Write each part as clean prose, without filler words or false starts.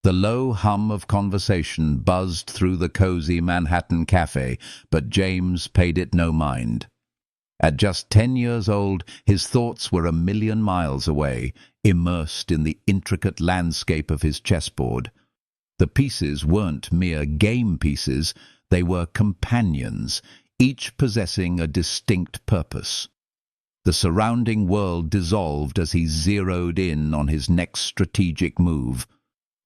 The low hum of conversation buzzed through the cozy Manhattan cafe, but James paid it no mind. At just 10 years old, his thoughts were 1,000,000 miles away, immersed in the intricate landscape of his chessboard. The pieces weren't mere game pieces, they were companions, each possessing a distinct purpose. The surrounding world dissolved as he zeroed in on his next strategic move.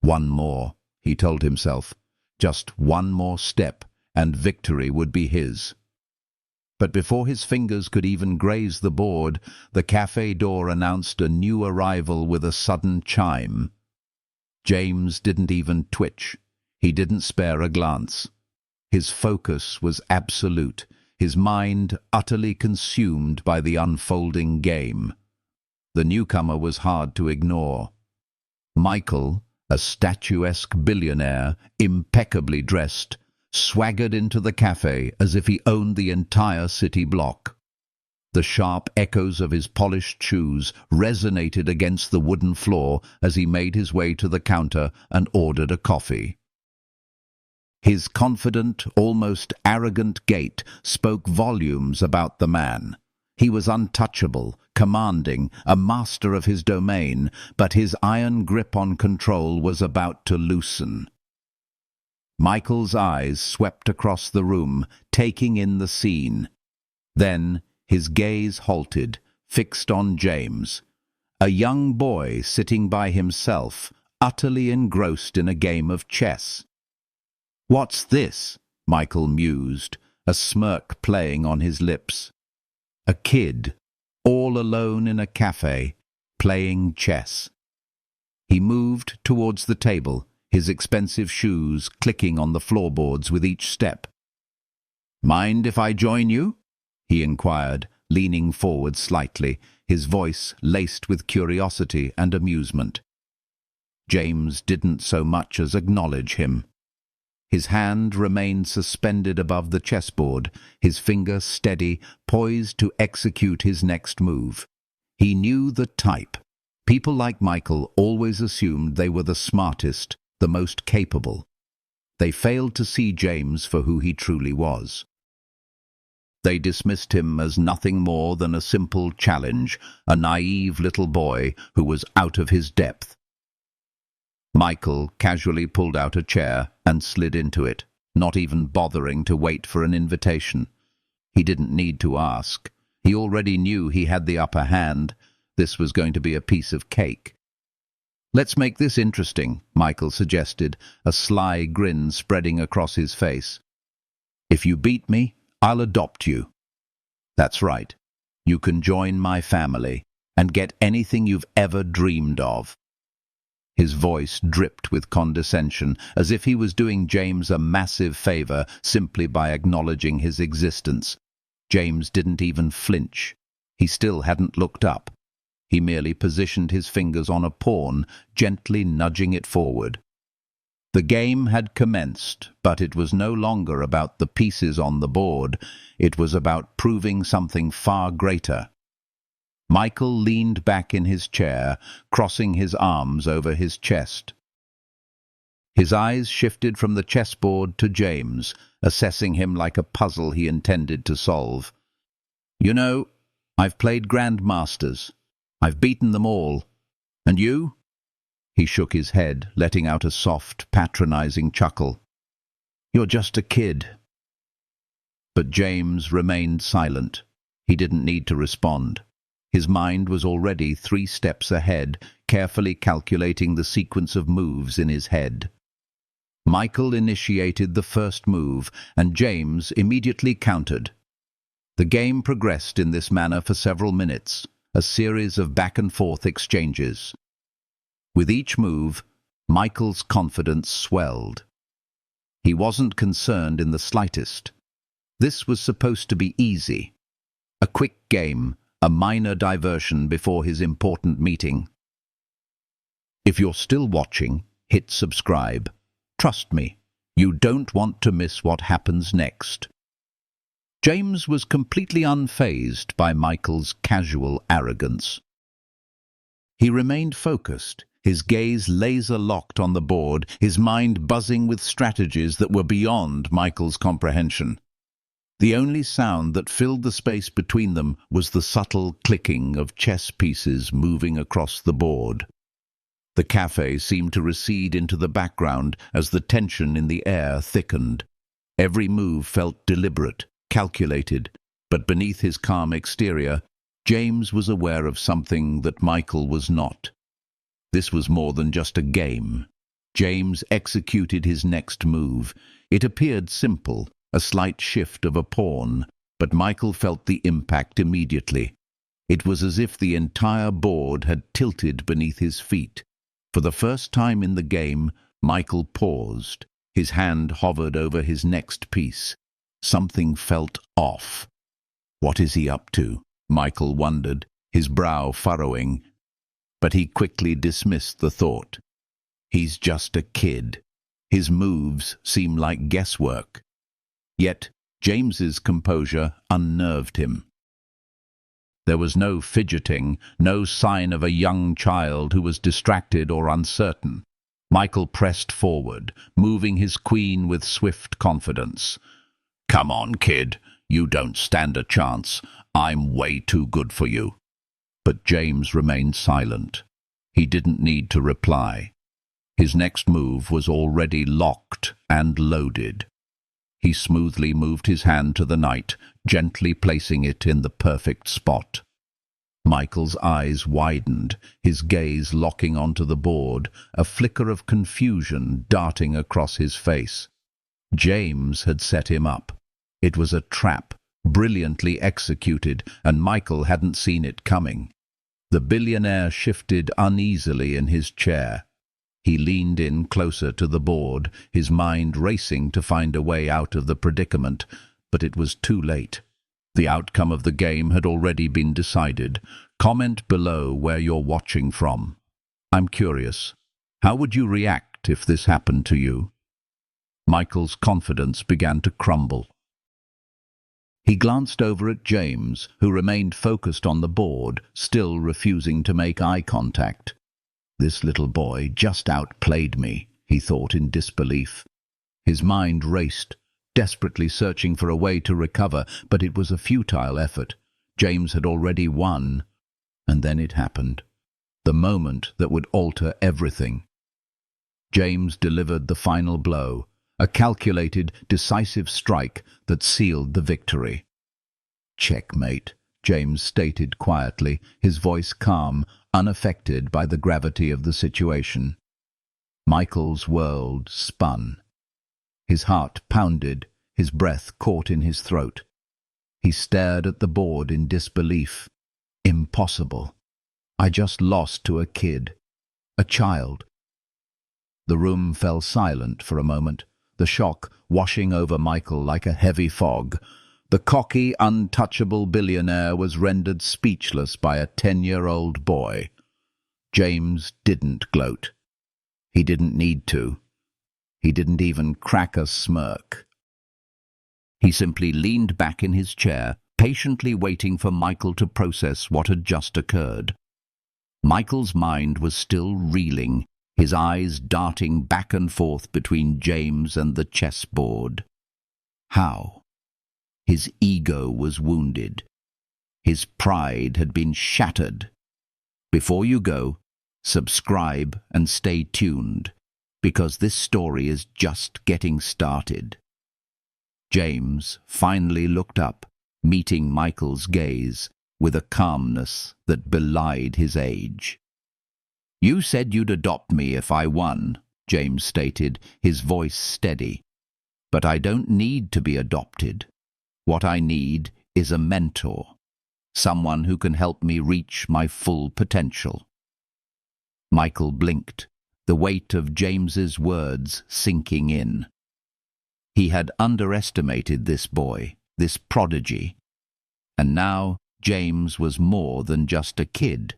One more, he told himself. Just one more step, and victory would be his. But before his fingers could even graze the board, the cafe door announced a new arrival with a sudden chime. James didn't even twitch. He didn't spare a glance. His focus was absolute, his mind utterly consumed by the unfolding game. The newcomer was hard to ignore. Michael, a statuesque billionaire, impeccably dressed, swaggered into the cafe as if he owned the entire city block. The sharp echoes of his polished shoes resonated against the wooden floor as he made his way to the counter and ordered a coffee. His confident, almost arrogant gait spoke volumes about the man. He was untouchable, commanding, a master of his domain, but his iron grip on control was about to loosen. Michael's eyes swept across the room, taking in the scene. Then his gaze halted, fixed on James, a young boy sitting by himself, utterly engrossed in a game of chess. "What's this?" Michael mused, a smirk playing on his lips. A kid, all alone in a cafe, playing chess. He moved towards the table, his expensive shoes clicking on the floorboards with each step. "Mind if I join you?" he inquired, leaning forward slightly, his voice laced with curiosity and amusement. James didn't so much as acknowledge him. His hand remained suspended above the chessboard, his finger steady, poised to execute his next move. He knew the type. People like Michael always assumed they were the smartest, the most capable. They failed to see James for who he truly was. They dismissed him as nothing more than a simple challenge, a naive little boy who was out of his depth. Michael casually pulled out a chair and slid into it, not even bothering to wait for an invitation. He didn't need to ask. He already knew he had the upper hand. This was going to be a piece of cake. "Let's make this interesting," Michael suggested, a sly grin spreading across his face. "If you beat me, I'll adopt you. That's right. You can join my family and get anything you've ever dreamed of." His voice dripped with condescension, as if he was doing James a massive favor simply by acknowledging his existence. James didn't even flinch. He still hadn't looked up. He merely positioned his fingers on a pawn, gently nudging it forward. The game had commenced, but it was no longer about the pieces on the board. It was about proving something far greater. Michael leaned back in his chair, crossing his arms over his chest. His eyes shifted from the chessboard to James, assessing him like a puzzle he intended to solve. "You know, I've played grandmasters. I've beaten them all. And you?" He shook his head, letting out a soft, patronizing chuckle. "You're just a kid." But James remained silent. He didn't need to respond. His mind was already 3 steps ahead, carefully calculating the sequence of moves in his head. Michael initiated the first move, and James immediately countered. The game progressed in this manner for several minutes, a series of back-and-forth exchanges. With each move, Michael's confidence swelled. He wasn't concerned in the slightest. This was supposed to be easy. A quick game, a minor diversion before his important meeting. If you're still watching, hit subscribe. Trust me, you don't want to miss what happens next. James was completely unfazed by Michael's casual arrogance. He remained focused, his gaze laser-locked on the board, his mind buzzing with strategies that were beyond Michael's comprehension. The only sound that filled the space between them was the subtle clicking of chess pieces moving across the board. The cafe seemed to recede into the background as the tension in the air thickened. Every move felt deliberate, calculated, but beneath his calm exterior, James was aware of something that Michael was not. This was more than just a game. James executed his next move. It appeared simple, a slight shift of a pawn, but Michael felt the impact immediately. It was as if the entire board had tilted beneath his feet. For the first time in the game, Michael paused. His hand hovered over his next piece. Something felt off. What is he up to? Michael wondered, his brow furrowing. But he quickly dismissed the thought. He's just a kid. His moves seem like guesswork. Yet James's composure unnerved him. There was no fidgeting, no sign of a young child who was distracted or uncertain. Michael pressed forward, moving his queen with swift confidence. "Come on, kid. You don't stand a chance. I'm way too good for you." But James remained silent. He didn't need to reply. His next move was already locked and loaded. He smoothly moved his hand to the knight, gently placing it in the perfect spot. Michael's eyes widened, his gaze locking onto the board, a flicker of confusion darting across his face. James had set him up. It was a trap, brilliantly executed, and Michael hadn't seen it coming. The billionaire shifted uneasily in his chair. He leaned in closer to the board, his mind racing to find a way out of the predicament, but it was too late. The outcome of the game had already been decided. Comment below where you're watching from. I'm curious. How would you react if this happened to you? Michael's confidence began to crumble. He glanced over at James, who remained focused on the board, still refusing to make eye contact. This little boy just outplayed me, he thought in disbelief. His mind raced, desperately searching for a way to recover, but it was a futile effort. James had already won, and then it happened. The moment that would alter everything. James delivered the final blow, a calculated, decisive strike that sealed the victory. "Checkmate," James stated quietly, his voice calm, unaffected by the gravity of the situation. Michael's world spun. His heart pounded, his breath caught in his throat. He stared at the board in disbelief. Impossible. I just lost to a kid. A child. The room fell silent for a moment, the shock washing over Michael like a heavy fog. The cocky, untouchable billionaire was rendered speechless by a 10-year-old boy. James didn't gloat. He didn't need to. He didn't even crack a smirk. He simply leaned back in his chair, patiently waiting for Michael to process what had just occurred. Michael's mind was still reeling, his eyes darting back and forth between James and the chessboard. How? His ego was wounded. His pride had been shattered. Before you go, subscribe and stay tuned, because this story is just getting started. James finally looked up, meeting Michael's gaze with a calmness that belied his age. "You said you'd adopt me if I won," James stated, his voice steady. "But I don't need to be adopted. What I need is a mentor, someone who can help me reach my full potential." Michael blinked, the weight of James's words sinking in. He had underestimated this boy, this prodigy. And now James was more than just a kid.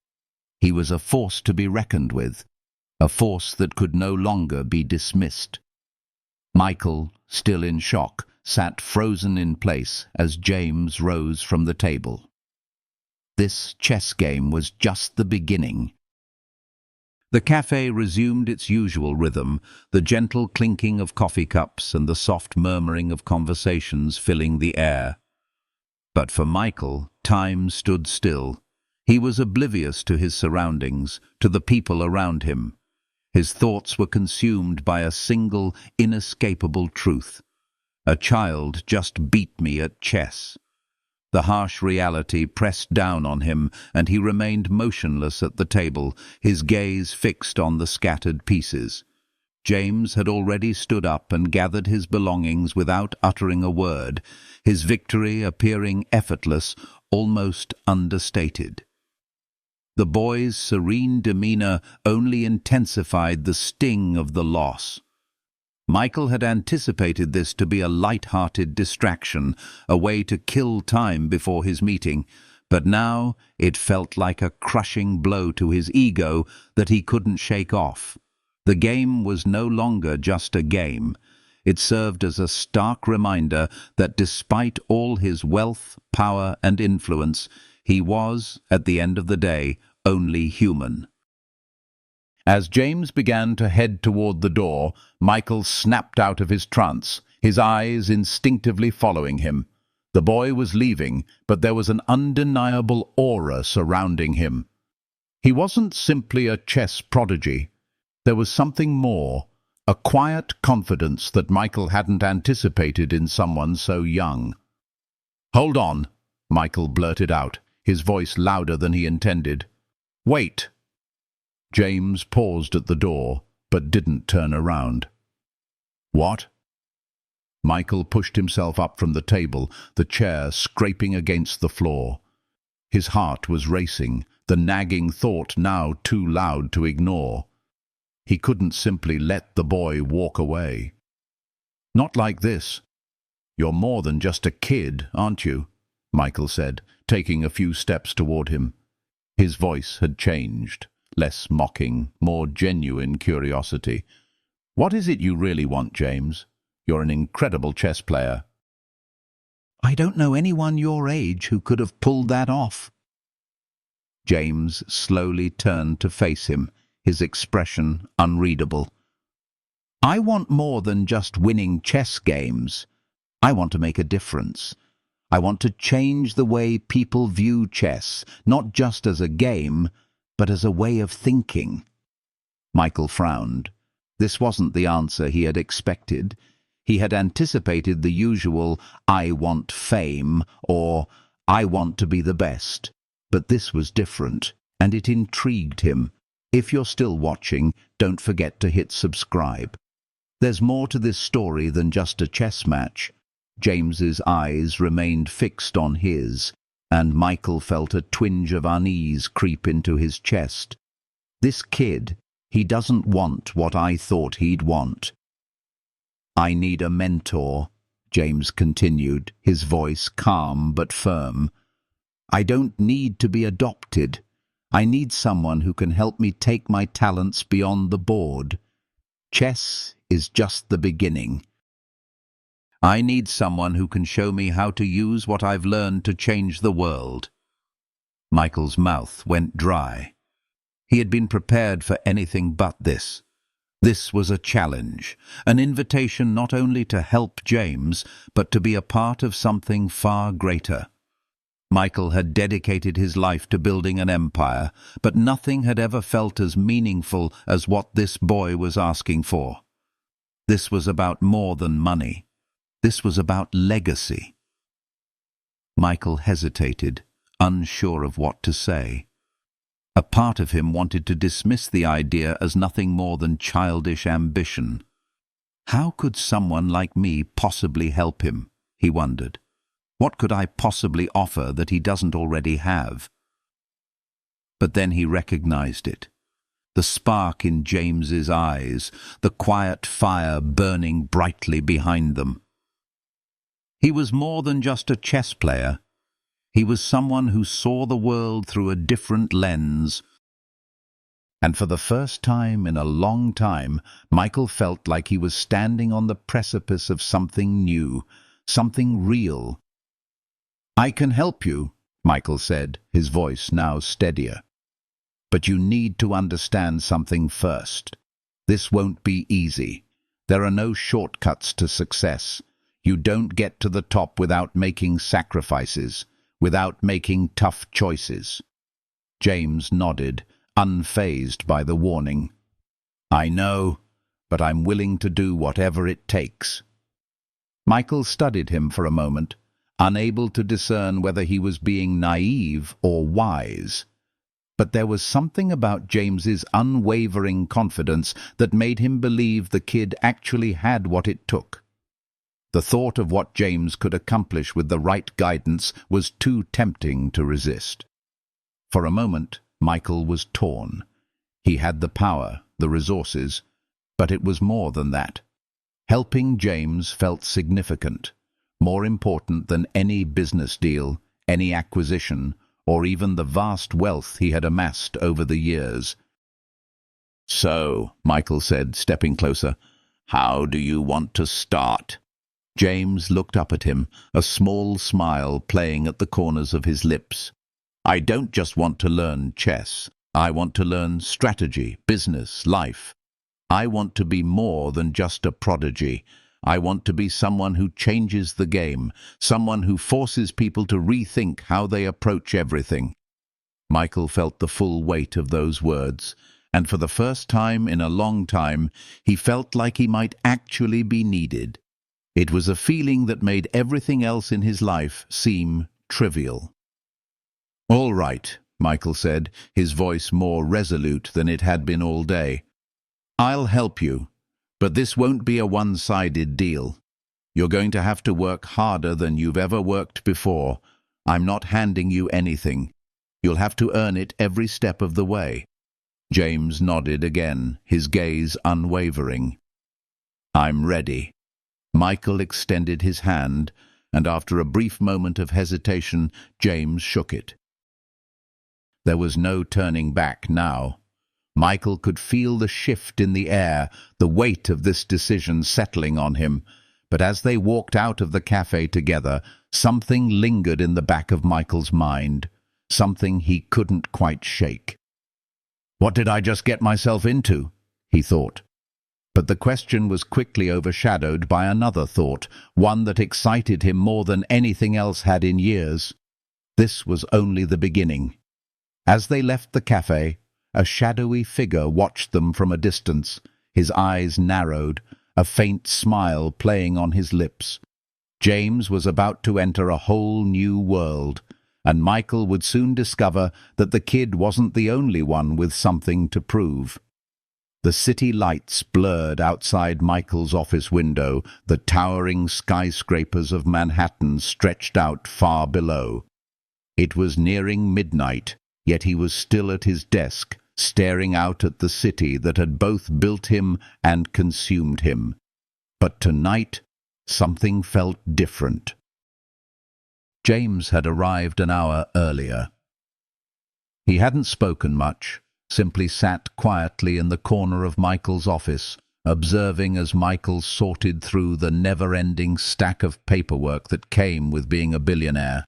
He was a force to be reckoned with, a force that could no longer be dismissed. Michael, still in shock, sat frozen in place as James rose from the table. This chess game was just the beginning. The cafe resumed its usual rhythm, the gentle clinking of coffee cups and the soft murmuring of conversations filling the air. But for Michael, time stood still. He was oblivious to his surroundings, to the people around him. His thoughts were consumed by a single, inescapable truth. A child just beat me at chess. The harsh reality pressed down on him, and he remained motionless at the table, his gaze fixed on the scattered pieces. James had already stood up and gathered his belongings without uttering a word, his victory appearing effortless, almost understated. The boy's serene demeanor only intensified the sting of the loss. Michael had anticipated this to be a light-hearted distraction, a way to kill time before his meeting, but now it felt like a crushing blow to his ego that he couldn't shake off. The game was no longer just a game. It served as a stark reminder that despite all his wealth, power, and influence, he was, at the end of the day, only human. As James began to head toward the door, Michael snapped out of his trance, his eyes instinctively following him. The boy was leaving, but there was an undeniable aura surrounding him. He wasn't simply a chess prodigy. There was something more, a quiet confidence that Michael hadn't anticipated in someone so young. "Hold on," Michael blurted out, his voice louder than he intended. "Wait." James paused at the door, but didn't turn around. "What?" Michael pushed himself up from the table, the chair scraping against the floor. His heart was racing, the nagging thought now too loud to ignore. He couldn't simply let the boy walk away. "Not like this. You're more than just a kid, aren't you?" Michael said, taking a few steps toward him. His voice had changed. Less mocking, more genuine curiosity. "What is it you really want, James? You're an incredible chess player." "I don't know anyone your age who could have pulled that off." James slowly turned to face him, his expression unreadable. "I want more than just winning chess games. I want to make a difference. I want to change the way people view chess, not just as a game, but as a way of thinking." Michael frowned. This wasn't the answer he had expected. He had anticipated the usual, "I want fame," or "I want to be the best." But this was different, and it intrigued him. If you're still watching, don't forget to hit subscribe. There's more to this story than just a chess match. James's eyes remained fixed on his, and Michael felt a twinge of unease creep into his chest. This kid, he doesn't want what I thought he'd want. "I need a mentor," James continued, his voice calm but firm. "I don't need to be adopted. I need someone who can help me take my talents beyond the board. Chess is just the beginning. I need someone who can show me how to use what I've learned to change the world." Michael's mouth went dry. He had been prepared for anything but this. This was a challenge, an invitation not only to help James, but to be a part of something far greater. Michael had dedicated his life to building an empire, but nothing had ever felt as meaningful as what this boy was asking for. This was about more than money. This was about legacy. Michael hesitated, unsure of what to say. A part of him wanted to dismiss the idea as nothing more than childish ambition. How could someone like me possibly help him, he wondered. What could I possibly offer that he doesn't already have? But then he recognized it. The spark in James's eyes, the quiet fire burning brightly behind them. He was more than just a chess player. He was someone who saw the world through a different lens. And for the first time in a long time, Michael felt like he was standing on the precipice of something new, something real. "I can help you," Michael said, his voice now steadier. But you need to understand something first. This won't be easy. There are no shortcuts to success. You don't get to the top without making sacrifices, without making tough choices." James nodded, unfazed by the warning. "I know, but I'm willing to do whatever it takes." Michael studied him for a moment, unable to discern whether he was being naive or wise. But there was something about James's unwavering confidence that made him believe the kid actually had what it took. The thought of what James could accomplish with the right guidance was too tempting to resist. For a moment, Michael was torn. He had the power, the resources, but it was more than that. Helping James felt significant, more important than any business deal, any acquisition, or even the vast wealth he had amassed over the years. "So," Michael said, stepping closer, "how do you want to start?" James looked up at him, a small smile playing at the corners of his lips. "I don't just want to learn chess. I want to learn strategy, business, life. I want to be more than just a prodigy. I want to be someone who changes the game, someone who forces people to rethink how they approach everything." Michael felt the full weight of those words, and for the first time in a long time, he felt like he might actually be needed. It was a feeling that made everything else in his life seem trivial. "All right," Michael said, his voice more resolute than it had been all day. "I'll help you, but this won't be a one-sided deal. You're going to have to work harder than you've ever worked before. I'm not handing you anything. You'll have to earn it every step of the way." James nodded again, his gaze unwavering. "I'm ready." Michael extended his hand, and after a brief moment of hesitation, James shook it. There was no turning back now. Michael could feel the shift in the air, the weight of this decision settling on him. But as they walked out of the cafe together, something lingered in the back of Michael's mind, something he couldn't quite shake. "What did I just get myself into?" he thought. But the question was quickly overshadowed by another thought, one that excited him more than anything else had in years. This was only the beginning. As they left the cafe, a shadowy figure watched them from a distance, his eyes narrowed, a faint smile playing on his lips. James was about to enter a whole new world, and Michael would soon discover that the kid wasn't the only one with something to prove. The city lights blurred outside Michael's office window, the towering skyscrapers of Manhattan stretched out far below. It was nearing midnight, yet he was still at his desk, staring out at the city that had both built him and consumed him. But tonight, something felt different. James had arrived an hour earlier. He hadn't spoken much, simply sat quietly in the corner of Michael's office, observing as Michael sorted through the never-ending stack of paperwork that came with being a billionaire.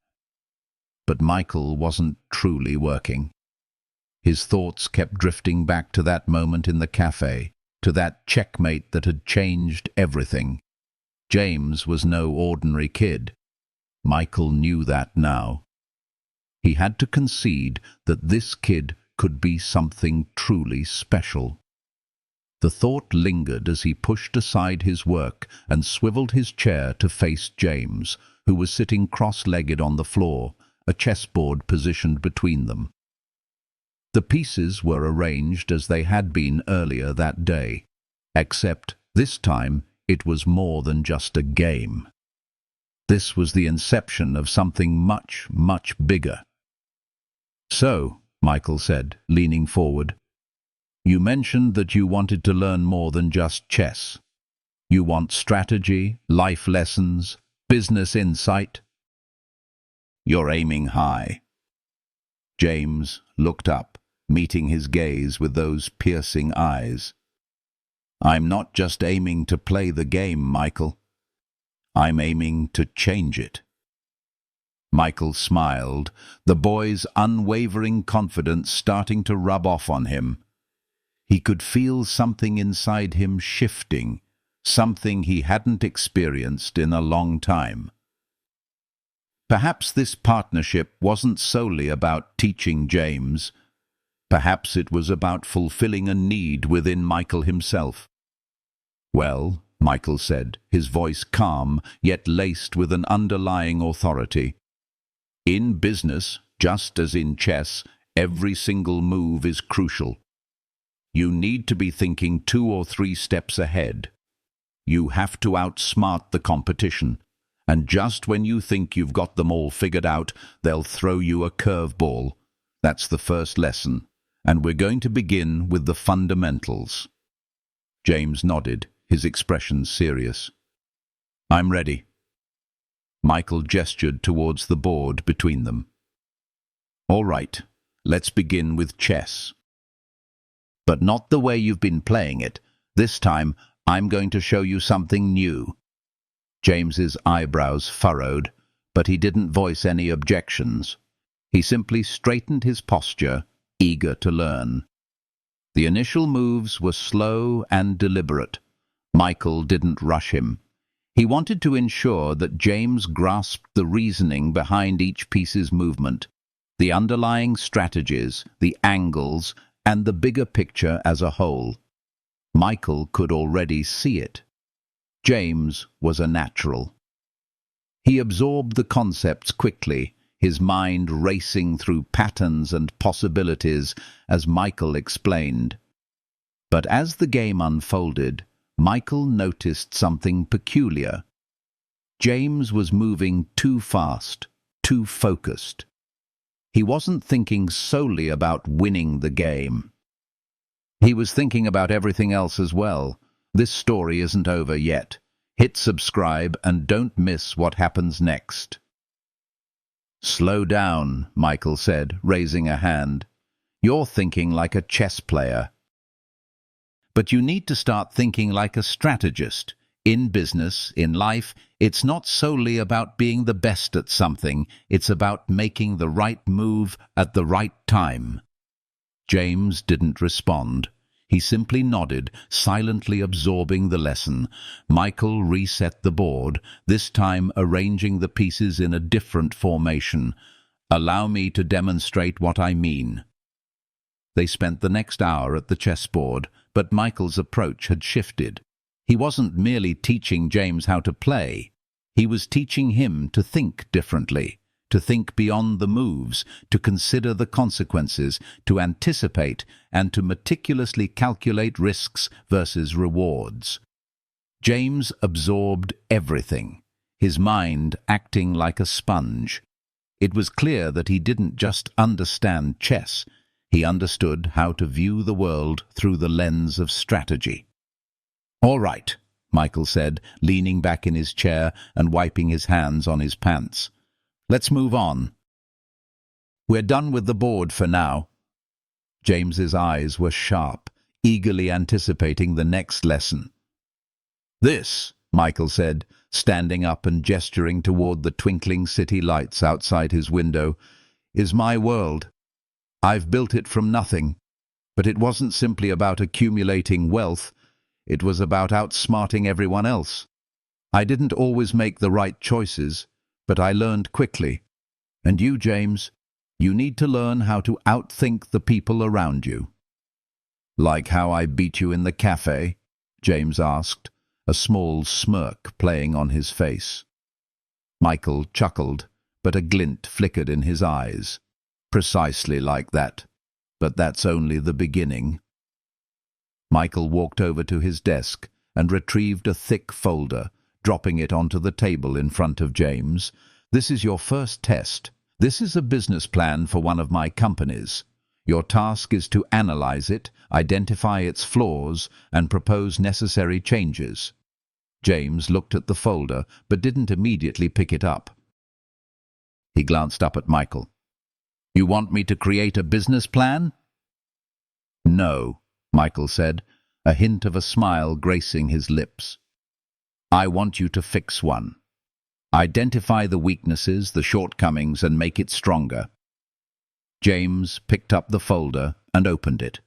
But Michael wasn't truly working. His thoughts kept drifting back to that moment in the cafe, to that checkmate that had changed everything. James was no ordinary kid. Michael knew that now. He had to concede that this kid could be something truly special. The thought lingered as he pushed aside his work and swiveled his chair to face James, who was sitting cross-legged on the floor, a chessboard positioned between them. The pieces were arranged as they had been earlier that day, except this time it was more than just a game. This was the inception of something much, much bigger. "So," Michael said, leaning forward, "you mentioned that you wanted to learn more than just chess. You want strategy, life lessons, business insight." "You're aiming high." James looked up, meeting his gaze with those piercing eyes. "I'm not just aiming to play the game, Michael. I'm aiming to change it." Michael smiled, the boy's unwavering confidence starting to rub off on him. He could feel something inside him shifting, something he hadn't experienced in a long time. Perhaps this partnership wasn't solely about teaching James. Perhaps it was about fulfilling a need within Michael himself. "Well," Michael said, his voice calm, yet laced with an underlying authority. "In business, just as in chess, every single move is crucial. You need to be thinking 2 or 3 steps ahead. You have to outsmart the competition. And just when you think you've got them all figured out, they'll throw you a curveball. That's the first lesson. And we're going to begin with the fundamentals." James nodded, his expression serious. "I'm ready." Michael gestured towards the board between them. "All right, let's begin with chess. But not the way you've been playing it. This time, I'm going to show you something new." James's eyebrows furrowed, but he didn't voice any objections. He simply straightened his posture, eager to learn. The initial moves were slow and deliberate. Michael didn't rush him. He wanted to ensure that James grasped the reasoning behind each piece's movement, the underlying strategies, the angles, and the bigger picture as a whole. Michael could already see it. James was a natural. He absorbed the concepts quickly, his mind racing through patterns and possibilities as Michael explained. But as the game unfolded, Michael noticed something peculiar. James was moving too fast, too focused. He wasn't thinking solely about winning the game. He was thinking about everything else as well. This story isn't over yet. Hit subscribe and don't miss what happens next. "Slow down," Michael said, raising a hand. "You're thinking like a chess player. But you need to start thinking like a strategist. In business, in life, it's not solely about being the best at something. It's about making the right move at the right time." James didn't respond. He simply nodded, silently absorbing the lesson. Michael reset the board, this time arranging the pieces in a different formation. "Allow me to demonstrate what I mean." They spent the next hour at the chessboard, but Michael's approach had shifted. He wasn't merely teaching James how to play. He was teaching him to think differently, to think beyond the moves, to consider the consequences, to anticipate, and to meticulously calculate risks versus rewards. James absorbed everything, his mind acting like a sponge. It was clear that he didn't just understand chess. He understood how to view the world through the lens of strategy. "All right," Michael said, leaning back in his chair and wiping his hands on his pants. "Let's move on. We're done with the board for now." James's eyes were sharp, eagerly anticipating the next lesson. "This," Michael said, standing up and gesturing toward the twinkling city lights outside his window, "is my world. I've built it from nothing, but it wasn't simply about accumulating wealth. It was about outsmarting everyone else. I didn't always make the right choices, but I learned quickly. And you, James, you need to learn how to outthink the people around you." "Like how I beat you in the cafe?" James asked, a small smirk playing on his face. Michael chuckled, but a glint flickered in his eyes. "Precisely like that. But that's only the beginning." Michael walked over to his desk and retrieved a thick folder, dropping it onto the table in front of James. "This is your first test. This is a business plan for one of my companies. Your task is to analyze it, identify its flaws, and propose necessary changes." James looked at the folder, but didn't immediately pick it up. He glanced up at Michael. "You want me to create a business plan?" "No," Michael said, a hint of a smile gracing his lips. "I want you to fix one. Identify the weaknesses, the shortcomings, and make it stronger. James picked up the folder and opened it.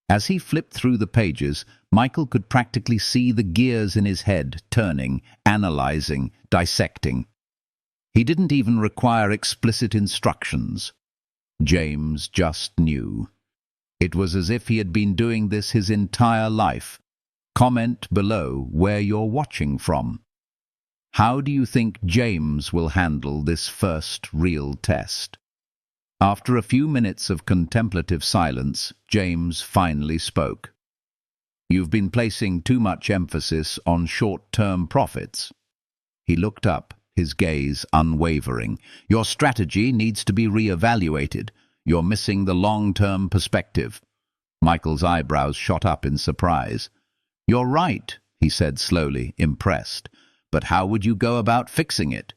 As he flipped through the pages, Michael could practically see the gears in his head turning, analyzing, dissecting. He didn't even require explicit instructions. James just knew. It was as if he had been doing this his entire life. Comment below where you're watching from. How do you think James will handle this first real test? After a few minutes of contemplative silence, James finally spoke. You've been placing too much emphasis on short-term profits. He looked up, his gaze unwavering. Your strategy needs to be re-evaluated. You're missing the long-term perspective. Michael's eyebrows shot up in surprise. You're right, he said slowly, impressed. But how would you go about fixing it?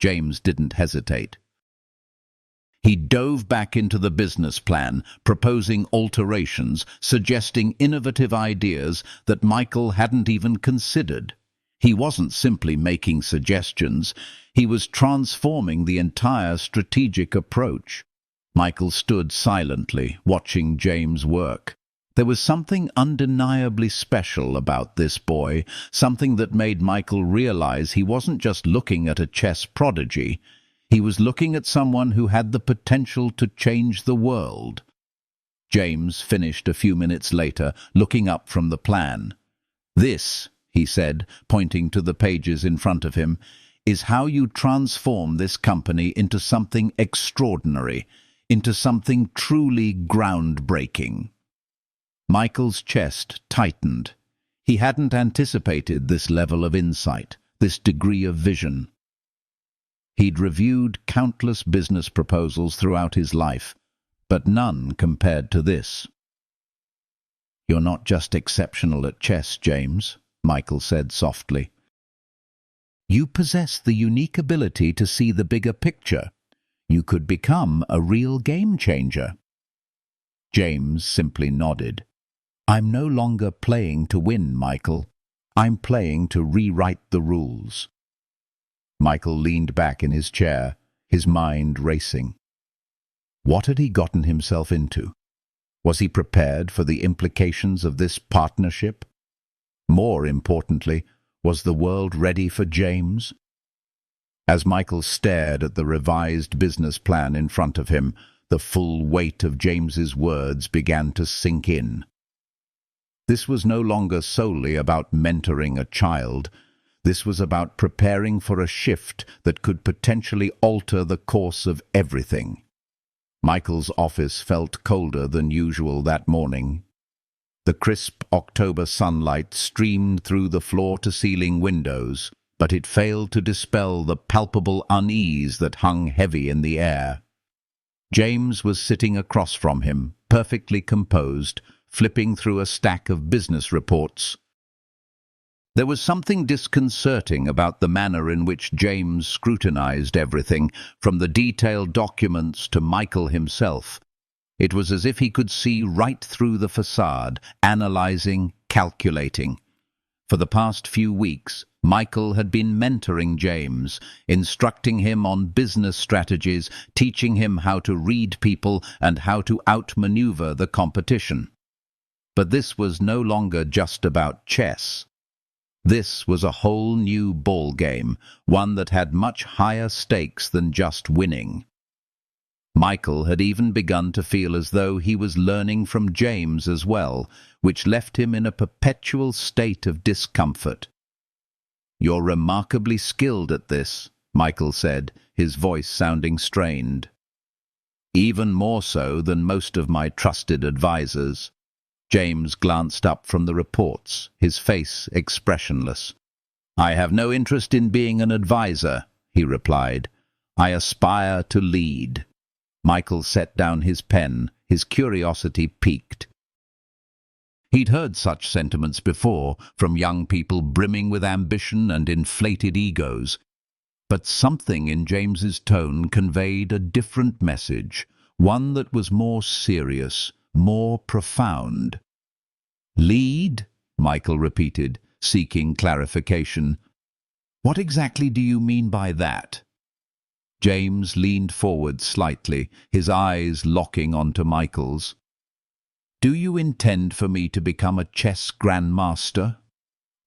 James didn't hesitate. He dove back into the business plan, proposing alterations, suggesting innovative ideas that Michael hadn't even considered. He wasn't simply making suggestions, he was transforming the entire strategic approach. Michael stood silently, watching James work. There was something undeniably special about this boy, something that made Michael realize he wasn't just looking at a chess prodigy. He was looking at someone who had the potential to change the world. James finished a few minutes later, looking up from the plan. This, he said, pointing to the pages in front of him, is how you transform this company into something extraordinary, into something truly groundbreaking. Michael's chest tightened. He hadn't anticipated this level of insight, this degree of vision. He'd reviewed countless business proposals throughout his life, but none compared to this. You're not just exceptional at chess, James, Michael said softly. You possess the unique ability to see the bigger picture. You could become a real game changer. James simply nodded. I'm no longer playing to win, Michael. I'm playing to rewrite the rules. Michael leaned back in his chair, his mind racing. What had he gotten himself into? Was he prepared for the implications of this partnership? More importantly, was the world ready for James? As Michael stared at the revised business plan in front of him, the full weight of James's words began to sink in. This was no longer solely about mentoring a child. This was about preparing for a shift that could potentially alter the course of everything. Michael's office felt colder than usual that morning. The crisp October sunlight streamed through the floor-to-ceiling windows, but it failed to dispel the palpable unease that hung heavy in the air. James was sitting across from him, perfectly composed, flipping through a stack of business reports. There was something disconcerting about the manner in which James scrutinized everything, from the detailed documents to Michael himself. It was as if he could see right through the facade, analyzing, calculating. For the past few weeks, Michael had been mentoring James, instructing him on business strategies, teaching him how to read people and how to outmaneuver the competition. But this was no longer just about chess. This was a whole new ballgame, one that had much higher stakes than just winning. Michael had even begun to feel as though he was learning from James as well, which left him in a perpetual state of discomfort. "You're remarkably skilled at this," Michael said, his voice sounding strained. "Even more so than most of my trusted advisors." James glanced up from the reports, his face expressionless. "I have no interest in being an advisor," he replied. "I aspire to lead." Michael set down his pen, his curiosity piqued. He'd heard such sentiments before, from young people brimming with ambition and inflated egos. But something in James's tone conveyed a different message, one that was more serious, more profound. "Lead?" Michael repeated, seeking clarification. What exactly do you mean by that? James leaned forward slightly, his eyes locking onto Michael's. Do you intend for me to become a chess grandmaster?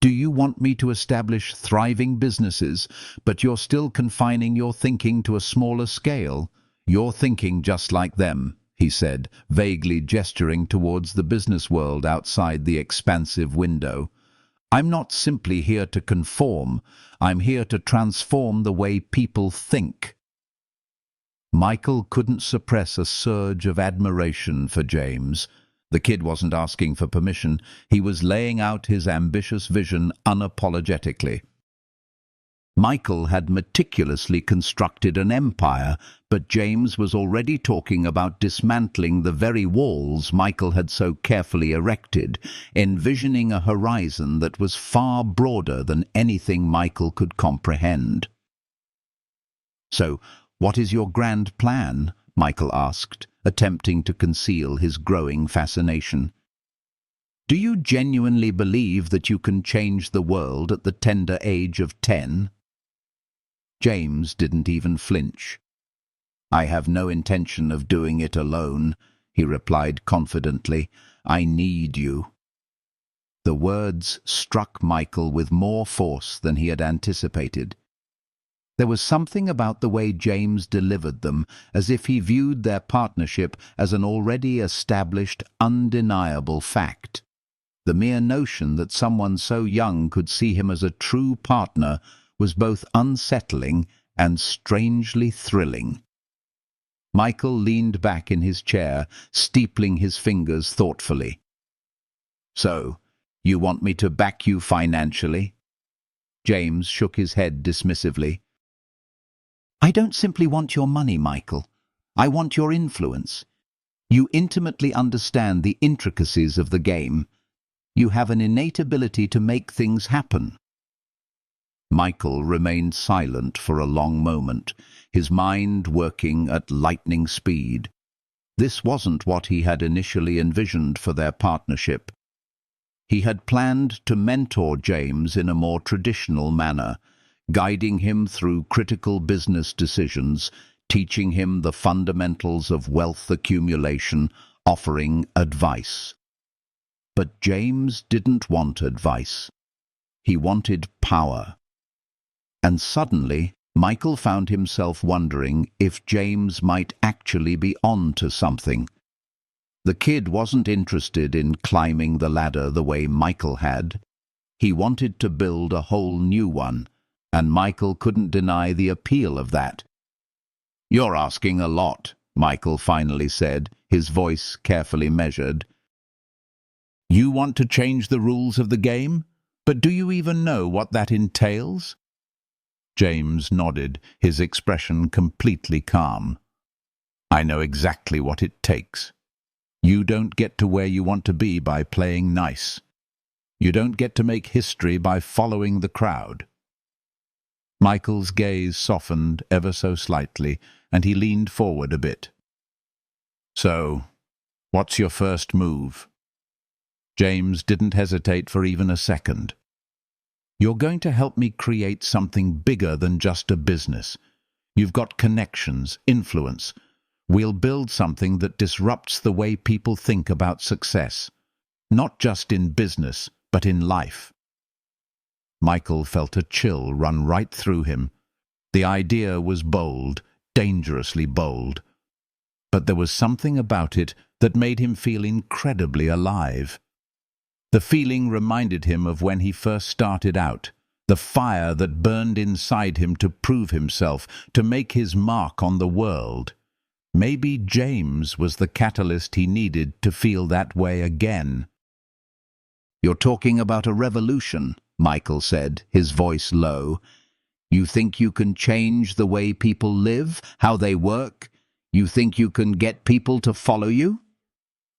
Do you want me to establish thriving businesses, but you're still confining your thinking to a smaller scale? You're thinking just like them, he said, vaguely gesturing towards the business world outside the expansive window. I'm not simply here to conform, I'm here to transform the way people think. Michael couldn't suppress a surge of admiration for James. The kid wasn't asking for permission, he was laying out his ambitious vision unapologetically. Michael had meticulously constructed an empire, but James was already talking about dismantling the very walls Michael had so carefully erected, envisioning a horizon that was far broader than anything Michael could comprehend. So, what is your grand plan? Michael asked, attempting to conceal his growing fascination. Do you genuinely believe that you can change the world at the tender age of 10? James didn't even flinch. I have no intention of doing it alone, he replied confidently. I need you. The words struck Michael with more force than he had anticipated. There was something about the way James delivered them, as if he viewed their partnership as an already established, undeniable fact. The mere notion that someone so young could see him as a true partner was both unsettling and strangely thrilling. Michael leaned back in his chair, steepling his fingers thoughtfully. So, you want me to back you financially? James shook his head dismissively. I don't simply want your money, Michael. I want your influence. You intimately understand the intricacies of the game. You have an innate ability to make things happen. Michael remained silent for a long moment, his mind working at lightning speed. This wasn't what he had initially envisioned for their partnership. He had planned to mentor James in a more traditional manner, guiding him through critical business decisions, teaching him the fundamentals of wealth accumulation, offering advice. But James didn't want advice. He wanted power. And suddenly, Michael found himself wondering if James might actually be on to something. The kid wasn't interested in climbing the ladder the way Michael had. He wanted to build a whole new one, and Michael couldn't deny the appeal of that. You're asking a lot, Michael finally said, his voice carefully measured. You want to change the rules of the game? But do you even know what that entails? James nodded, his expression completely calm. I know exactly what it takes. You don't get to where you want to be by playing nice. You don't get to make history by following the crowd. Michael's gaze softened ever so slightly, and he leaned forward a bit. So, what's your first move? James didn't hesitate for even a second. You're going to help me create something bigger than just a business. You've got connections, influence. We'll build something that disrupts the way people think about success. Not just in business, but in life. Michael felt a chill run right through him. The idea was bold, dangerously bold. But there was something about it that made him feel incredibly alive. The feeling reminded him of when he first started out, the fire that burned inside him to prove himself, to make his mark on the world. Maybe James was the catalyst he needed to feel that way again. You're talking about a revolution, Michael said, his voice low. You think you can change the way people live, how they work? You think you can get people to follow you?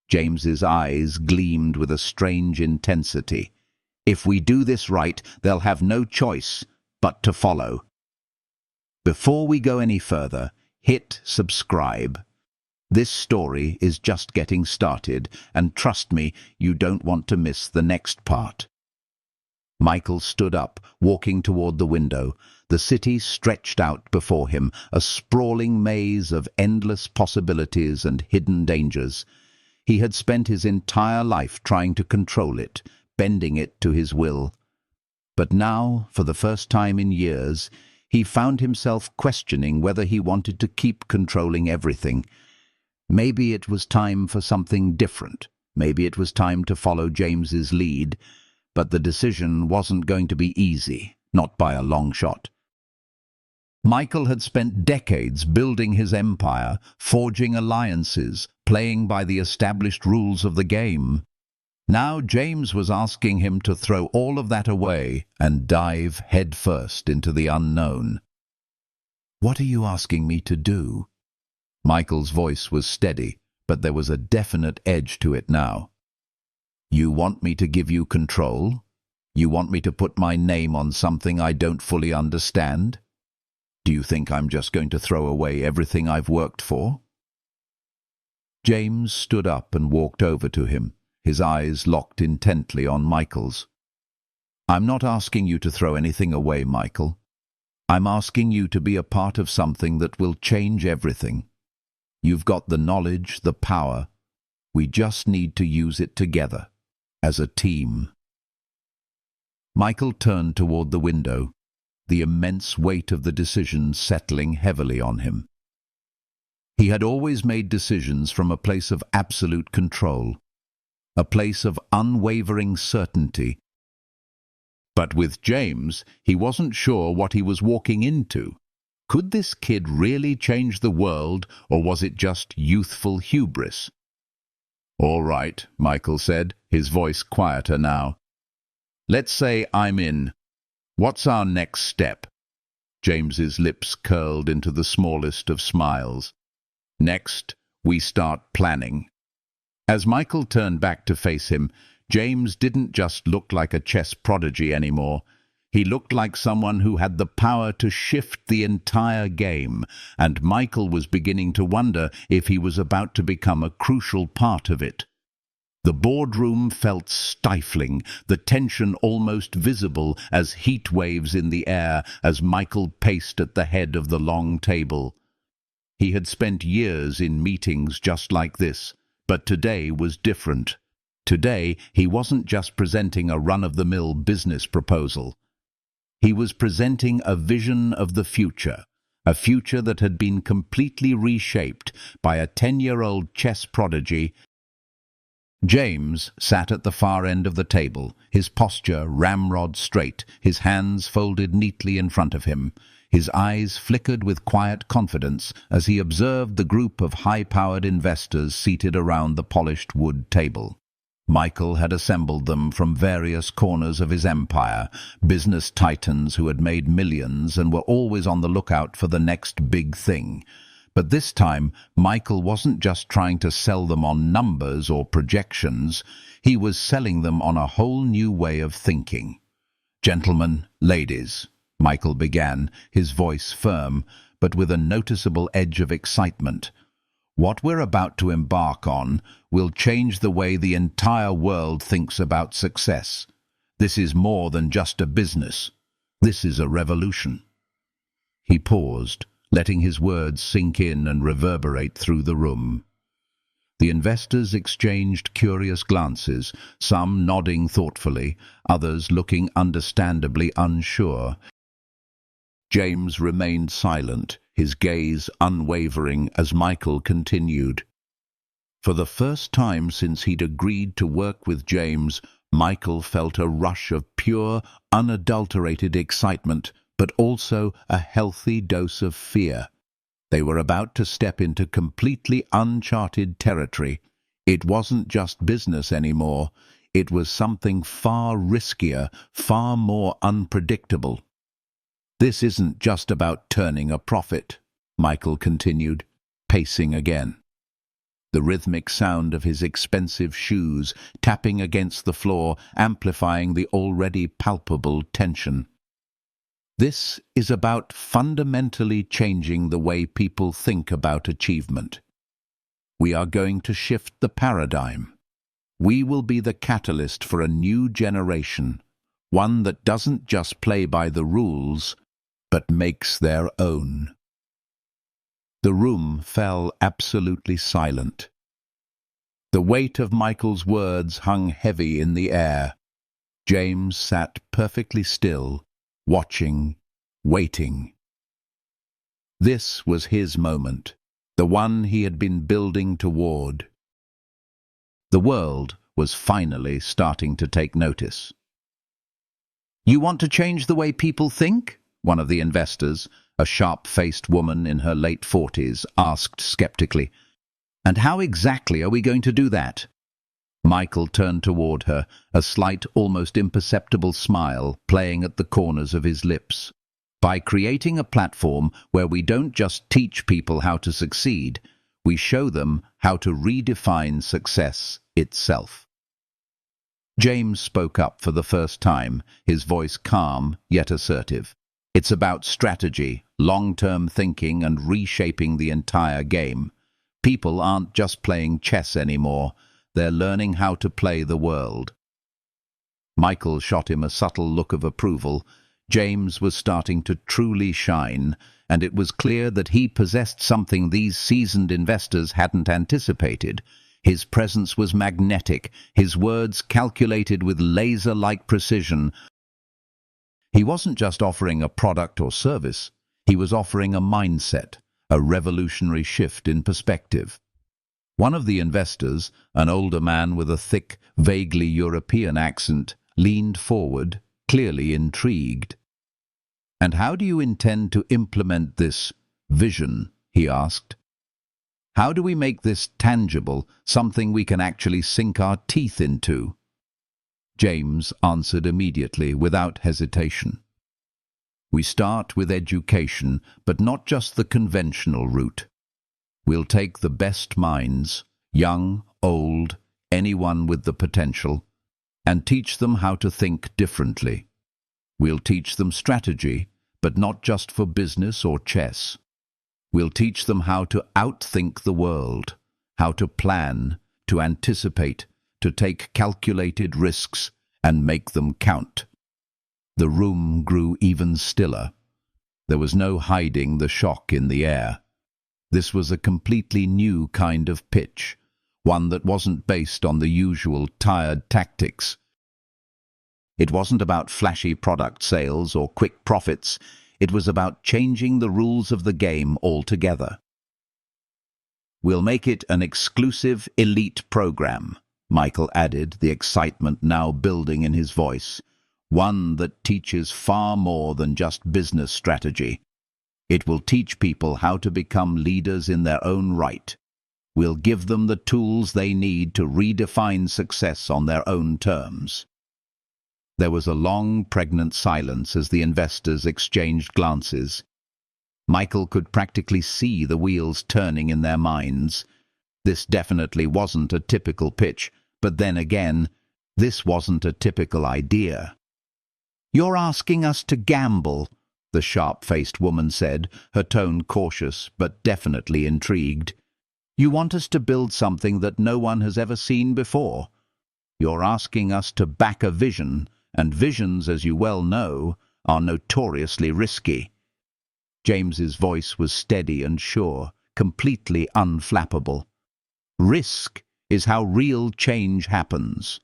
James's eyes gleamed with a strange intensity. If we do this right, they'll have no choice but to follow. Before we go any further, hit subscribe. This story is just getting started, and trust me, you don't want to miss the next part. Michael stood up, walking toward the window. The city stretched out before him, a sprawling maze of endless possibilities and hidden dangers. He had spent his entire life trying to control it, bending it to his will. But now, for the first time in years, he found himself questioning whether he wanted to keep controlling everything. Maybe it was time for something different. Maybe it was time to follow James's lead. But the decision wasn't going to be easy, not by a long shot. Michael had spent decades building his empire, forging alliances, playing by the established rules of the game. Now James was asking him to throw all of that away and dive headfirst into the unknown. "What are you asking me to do?" Michael's voice was steady, but there was a definite edge to it now. "You want me to give you control? You want me to put my name on something I don't fully understand? Do you think I'm just going to throw away everything I've worked for?" James stood up and walked over to him, his eyes locked intently on Michael's. "I'm not asking you to throw anything away, Michael. I'm asking you to be a part of something that will change everything. You've got the knowledge, the power. We just need to use it together, as a team." Michael turned toward the window, the immense weight of the decision settling heavily on him. He had always made decisions from a place of absolute control, a place of unwavering certainty. But with James, he wasn't sure what he was walking into. Could this kid really change the world, or was it just youthful hubris? "All right," Michael said, his voice quieter now. "Let's say I'm in. What's our next step?" James's lips curled into the smallest of smiles. "Next, we start planning." As Michael turned back to face him, James didn't just look like a chess prodigy anymore. He looked like someone who had the power to shift the entire game, and Michael was beginning to wonder if he was about to become a crucial part of it. The boardroom felt stifling, the tension almost visible as heat waves in the air as Michael paced at the head of the long table. He had spent years in meetings just like this, but today was different. Today, he wasn't just presenting a run-of-the-mill business proposal. He was presenting a vision of the future, a future that had been completely reshaped by a 10-year-old chess prodigy. James sat at the far end of the table, his posture ramrod straight, his hands folded neatly in front of him. His eyes flickered with quiet confidence as he observed the group of high-powered investors seated around the polished wood table. Michael had assembled them from various corners of his empire, business titans who had made millions and were always on the lookout for the next big thing. But this time, Michael wasn't just trying to sell them on numbers or projections. He was selling them on a whole new way of thinking. "Gentlemen, ladies," Michael began, his voice firm, but with a noticeable edge of excitement. "What we're about to embark on will change the way the entire world thinks about success. This is more than just a business. This is a revolution." He paused, letting his words sink in and reverberate through the room. The investors exchanged curious glances, some nodding thoughtfully, others looking understandably unsure. James remained silent, his gaze unwavering as Michael continued. For the first time since he'd agreed to work with James, Michael felt a rush of pure, unadulterated excitement, but also a healthy dose of fear. They were about to step into completely uncharted territory. It wasn't just business anymore. It was something far riskier, far more unpredictable. "This isn't just about turning a profit," Michael continued, pacing again. The rhythmic sound of his expensive shoes tapping against the floor amplifying the already palpable tension. "This is about fundamentally changing the way people think about achievement. We are going to shift the paradigm. We will be the catalyst for a new generation, one that doesn't just play by the rules, but makes their own. The room fell absolutely silent. The weight of Michael's words hung heavy in the air. James sat perfectly still, watching, waiting. This was his moment, the one he had been building toward. The world was finally starting to take notice. "You want to change the way people think?" one of the investors, a sharp-faced woman in her late 40s, asked skeptically. "And how exactly are we going to do that?" Michael turned toward her, a slight, almost imperceptible smile playing at the corners of his lips. "By creating a platform where we don't just teach people how to succeed, we show them how to redefine success itself." James spoke up for the first time, his voice calm yet assertive. "It's about strategy, long-term thinking, and reshaping the entire game. People aren't just playing chess anymore, they're learning how to play the world." Michael shot him a subtle look of approval. James was starting to truly shine, and it was clear that he possessed something these seasoned investors hadn't anticipated. His presence was magnetic, his words calculated with laser-like precision. He wasn't just offering a product or service, he was offering a mindset, a revolutionary shift in perspective. One of the investors, an older man with a thick, vaguely European accent, leaned forward, clearly intrigued. "And how do you intend to implement this vision?" he asked. "How do we make this tangible, something we can actually sink our teeth into?" James answered immediately, without hesitation. "We start with education, but not just the conventional route. We'll take the best minds, young, old, anyone with the potential, and teach them how to think differently. We'll teach them strategy, but not just for business or chess. We'll teach them how to outthink the world, how to plan, to anticipate, to take calculated risks and make them count." The room grew even stiller. There was no hiding the shock in the air. This was a completely new kind of pitch, one that wasn't based on the usual tired tactics. It wasn't about flashy product sales or quick profits. It was about changing the rules of the game altogether. "We'll make it an exclusive elite program," Michael added, the excitement now building in his voice. "One that teaches far more than just business strategy. It will teach people how to become leaders in their own right. We'll give them the tools they need to redefine success on their own terms." There was a long, pregnant silence as the investors exchanged glances. Michael could practically see the wheels turning in their minds. This definitely wasn't a typical pitch, but then again, this wasn't a typical idea. "You're asking us to gamble," the sharp-faced woman said, her tone cautious but definitely intrigued. "You want us to build something that no one has ever seen before. You're asking us to back a vision, and visions, as you well know, are notoriously risky." James's voice was steady and sure, completely unflappable. "Risk is how real change happens.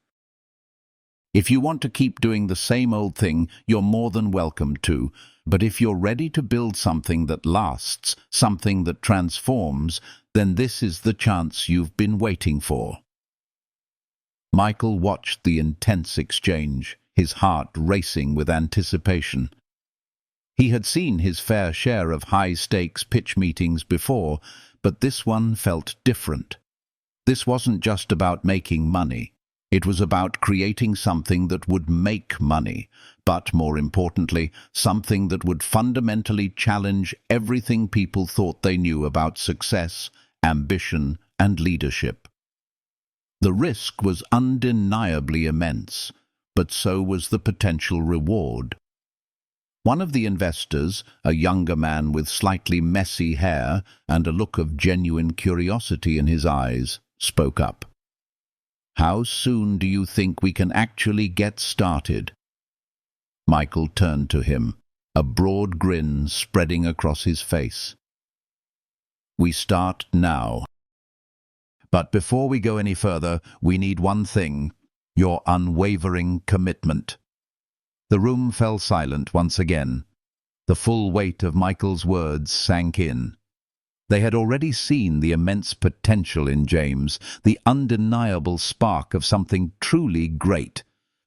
If you want to keep doing the same old thing, you're more than welcome to. But if you're ready to build something that lasts, something that transforms, then this is the chance you've been waiting for." Michael watched the intense exchange, his heart racing with anticipation. He had seen his fair share of high-stakes pitch meetings before, but this one felt different. This wasn't just about making money. It was about creating something that would make money, but more importantly, something that would fundamentally challenge everything people thought they knew about success, ambition, and leadership. The risk was undeniably immense, but so was the potential reward. One of the investors, a younger man with slightly messy hair and a look of genuine curiosity in his eyes, spoke up. "How soon do you think we can actually get started?" Michael turned to him, a broad grin spreading across his face. "We start now. But before we go any further, we need one thing: your unwavering commitment." The room fell silent once again. The full weight of Michael's words sank in. They had already seen the immense potential in James, the undeniable spark of something truly great.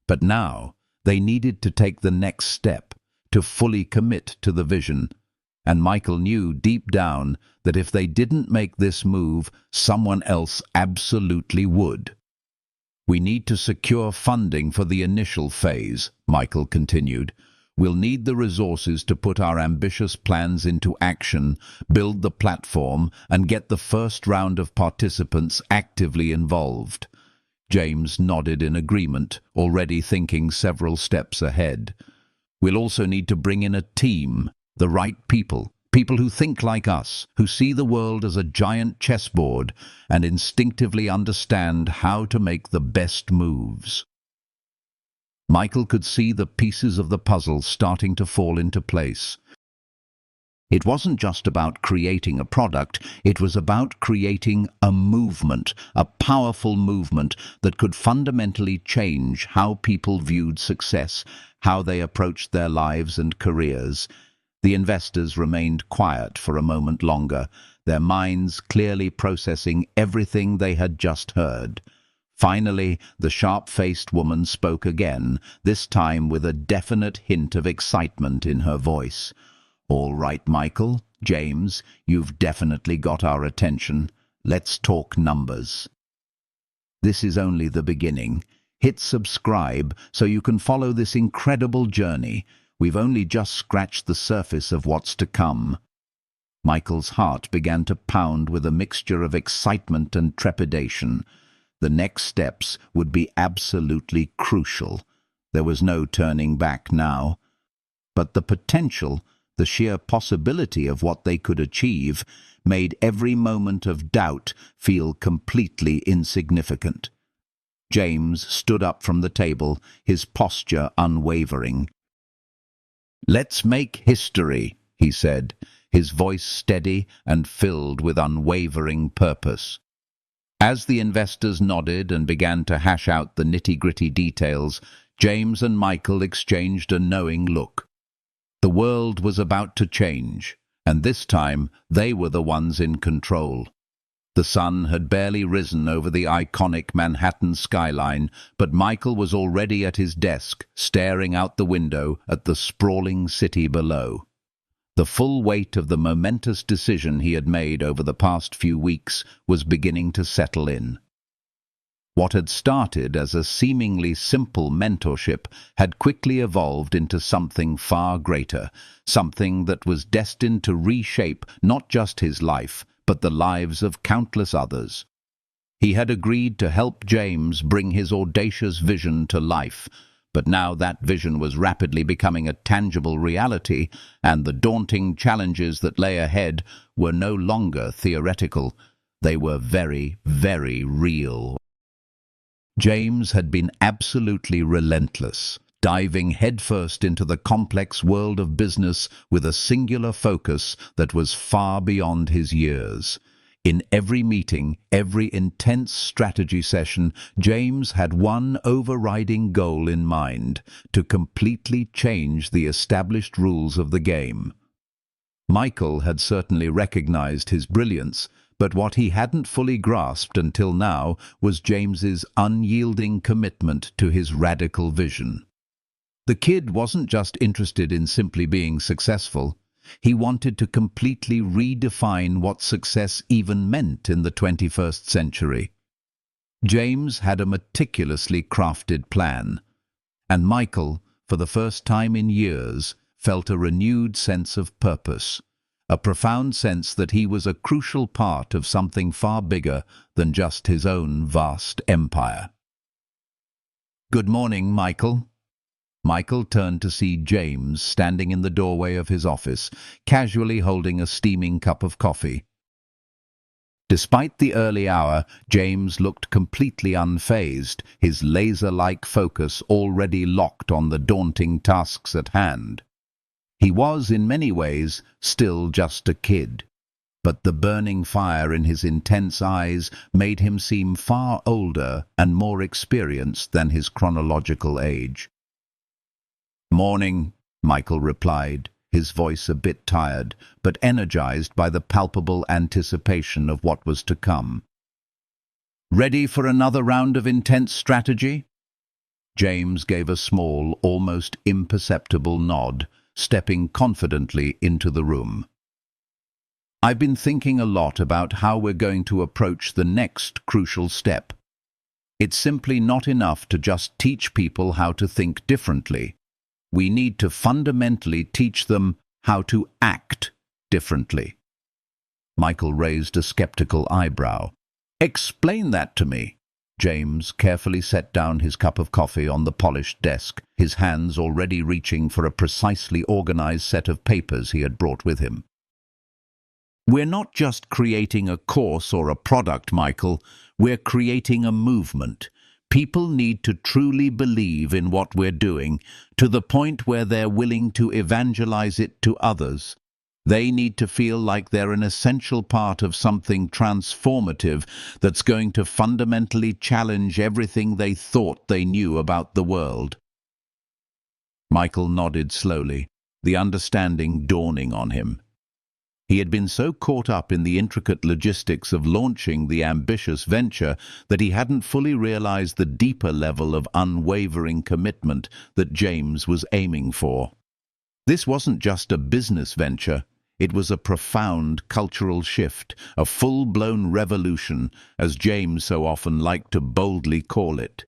But now they needed to take the next step, to fully commit to the vision. And Michael knew deep down that if they didn't make this move, someone else absolutely would. "We need to secure funding for the initial phase," Michael continued. "We'll need the resources to put our ambitious plans into action, build the platform, and get the first round of participants actively involved." James nodded in agreement, already thinking several steps ahead. "We'll also need to bring in a team, the right people. People who think like us, who see the world as a giant chessboard and instinctively understand how to make the best moves." Michael could see the pieces of the puzzle starting to fall into place. It wasn't just about creating a product, it was about creating a movement, a powerful movement that could fundamentally change how people viewed success, how they approached their lives and careers. The investors remained quiet for a moment longer, their minds clearly processing everything they had just heard. Finally, the sharp-faced woman spoke again, this time with a definite hint of excitement in her voice. "All right, Michael, James, you've definitely got our attention. Let's talk numbers. This is only the beginning. Hit subscribe so you can follow this incredible journey. We've only just scratched the surface of what's to come." Michael's heart began to pound with a mixture of excitement and trepidation. The next steps would be absolutely crucial. There was no turning back now. But the potential, the sheer possibility of what they could achieve, made every moment of doubt feel completely insignificant. James stood up from the table, his posture unwavering. "Let's make history," he said, his voice steady and filled with unwavering purpose. As the investors nodded and began to hash out the nitty-gritty details, James and Michael exchanged a knowing look. The world was about to change, and this time they were the ones in control. The sun had barely risen over the iconic Manhattan skyline, but Michael was already at his desk, staring out the window at the sprawling city below. The full weight of the momentous decision he had made over the past few weeks was beginning to settle in. What had started as a seemingly simple mentorship had quickly evolved into something far greater, something that was destined to reshape not just his life, but the lives of countless others. He had agreed to help James bring his audacious vision to life, but now that vision was rapidly becoming a tangible reality, and the daunting challenges that lay ahead were no longer theoretical. They were very, very real. James had been absolutely relentless, diving headfirst into the complex world of business with a singular focus that was far beyond his years. In every meeting, every intense strategy session, James had one overriding goal in mind: to completely change the established rules of the game. Michael had certainly recognized his brilliance, but what he hadn't fully grasped until now was James's unyielding commitment to his radical vision. The kid wasn't just interested in simply being successful. He wanted to completely redefine what success even meant in the 21st century. James had a meticulously crafted plan, and Michael, for the first time in years, felt a renewed sense of purpose, a profound sense that he was a crucial part of something far bigger than just his own vast empire. "Good morning, Michael." Michael turned to see James standing in the doorway of his office, casually holding a steaming cup of coffee. Despite the early hour, James looked completely unfazed, his laser-like focus already locked on the daunting tasks at hand. He was, in many ways, still just a kid, but the burning fire in his intense eyes made him seem far older and more experienced than his chronological age. "Morning," Michael replied, his voice a bit tired, but energized by the palpable anticipation of what was to come. "Ready for another round of intense strategy?" James gave a small, almost imperceptible nod, stepping confidently into the room. "I've been thinking a lot about how we're going to approach the next crucial step. It's simply not enough to just teach people how to think differently. We need to fundamentally teach them how to act differently." Michael raised a skeptical eyebrow. "Explain that to me." James carefully set down his cup of coffee on the polished desk, his hands already reaching for a precisely organized set of papers he had brought with him. "We're not just creating a course or a product, Michael. We're creating a movement. People need to truly believe in what we're doing, to the point where they're willing to evangelize it to others. They need to feel like they're an essential part of something transformative that's going to fundamentally challenge everything they thought they knew about the world." Michael nodded slowly, the understanding dawning on him. He had been so caught up in the intricate logistics of launching the ambitious venture that he hadn't fully realized the deeper level of unwavering commitment that James was aiming for. This wasn't just a business venture. It was a profound cultural shift, a full-blown revolution, as James so often liked to boldly call it.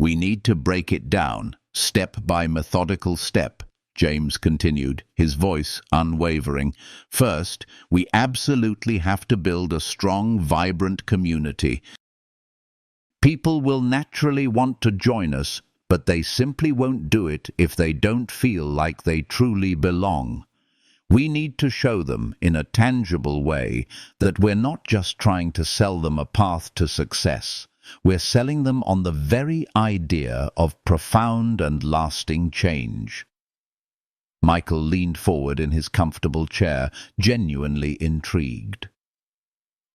"We need to break it down, step by methodical step," James continued, his voice unwavering. "First, we absolutely have to build a strong, vibrant community. People will naturally want to join us, but they simply won't do it if they don't feel like they truly belong. We need to show them, in a tangible way, that we're not just trying to sell them a path to success. We're selling them on the very idea of profound and lasting change." Michael leaned forward in his comfortable chair, genuinely intrigued.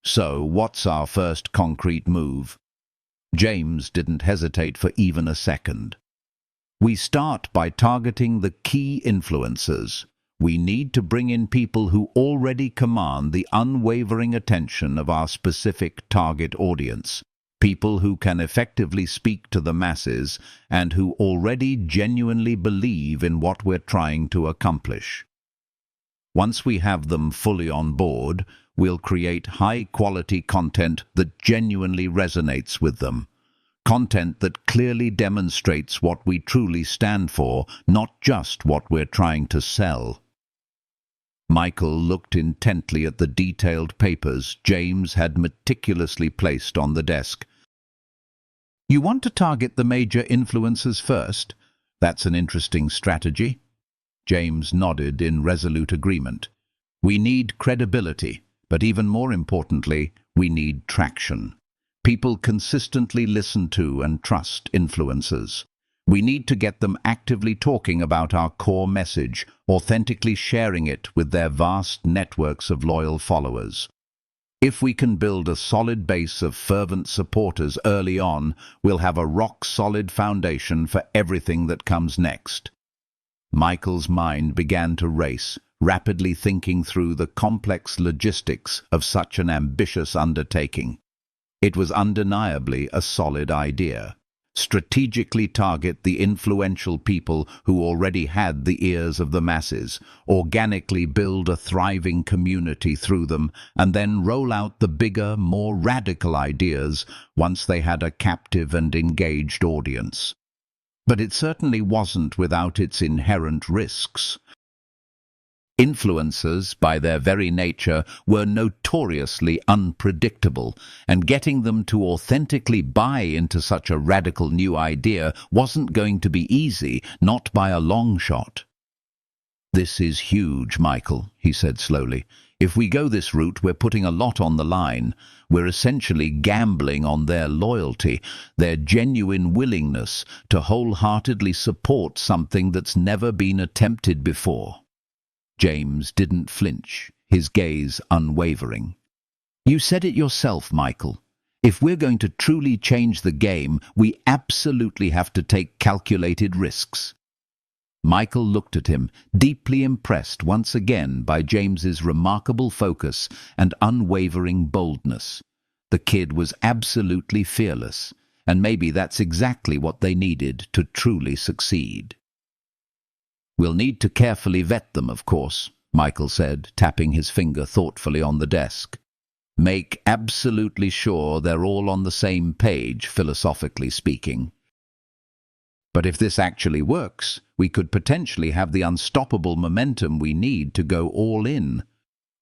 "So, what's our first concrete move?" James didn't hesitate for even a second. "We start by targeting the key influencers. We need to bring in people who already command the unwavering attention of our specific target audience. People who can effectively speak to the masses and who already genuinely believe in what we're trying to accomplish. Once we have them fully on board, we'll create high-quality content that genuinely resonates with them. Content that clearly demonstrates what we truly stand for, not just what we're trying to sell." Michael looked intently at the detailed papers James had meticulously placed on the desk. "You want to target the major influencers first? That's an interesting strategy." James nodded in resolute agreement. "We need credibility, but even more importantly, we need traction. People consistently listen to and trust influencers. We need to get them actively talking about our core message, authentically sharing it with their vast networks of loyal followers. If we can build a solid base of fervent supporters early on, we'll have a rock-solid foundation for everything that comes next." Michael's mind began to race, rapidly thinking through the complex logistics of such an ambitious undertaking. It was undeniably a solid idea. Strategically target the influential people who already had the ears of the masses, organically build a thriving community through them, and then roll out the bigger, more radical ideas once they had a captive and engaged audience. But it certainly wasn't without its inherent risks. Influencers, by their very nature, were notoriously unpredictable, and getting them to authentically buy into such a radical new idea wasn't going to be easy, not by a long shot. "This is huge, Michael," he said slowly. "If we go this route, we're putting a lot on the line. We're essentially gambling on their loyalty, their genuine willingness to wholeheartedly support something that's never been attempted before." James didn't flinch, his gaze unwavering. "You said it yourself, Michael. If we're going to truly change the game, we absolutely have to take calculated risks." Michael looked at him, deeply impressed once again by James's remarkable focus and unwavering boldness. The kid was absolutely fearless, and maybe that's exactly what they needed to truly succeed. "We'll need to carefully vet them, of course," Michael said, tapping his finger thoughtfully on the desk. "Make absolutely sure they're all on the same page, philosophically speaking. But if this actually works, we could potentially have the unstoppable momentum we need to go all in."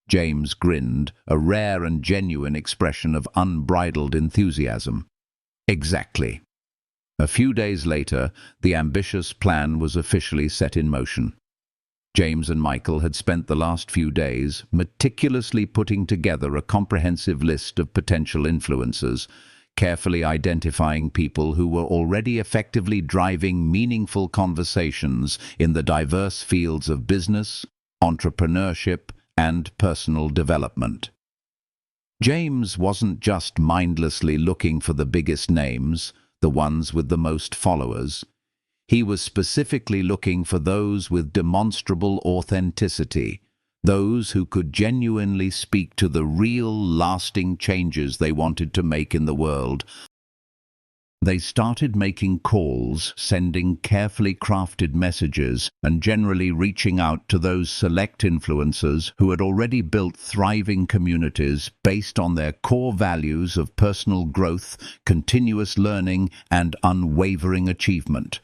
James grinned, a rare and genuine expression of unbridled enthusiasm. "Exactly." A few days later, the ambitious plan was officially set in motion. James and Michael had spent the last few days meticulously putting together a comprehensive list of potential influencers, carefully identifying people who were already effectively driving meaningful conversations in the diverse fields of business, entrepreneurship, and personal development. James wasn't just mindlessly looking for the biggest names, the ones with the most followers. He was specifically looking for those with demonstrable authenticity, those who could genuinely speak to the real, lasting changes they wanted to make in the world. They started making calls, sending carefully crafted messages, and generally reaching out to those select influencers who had already built thriving communities based on their core values of personal growth, continuous learning, and unwavering achievement.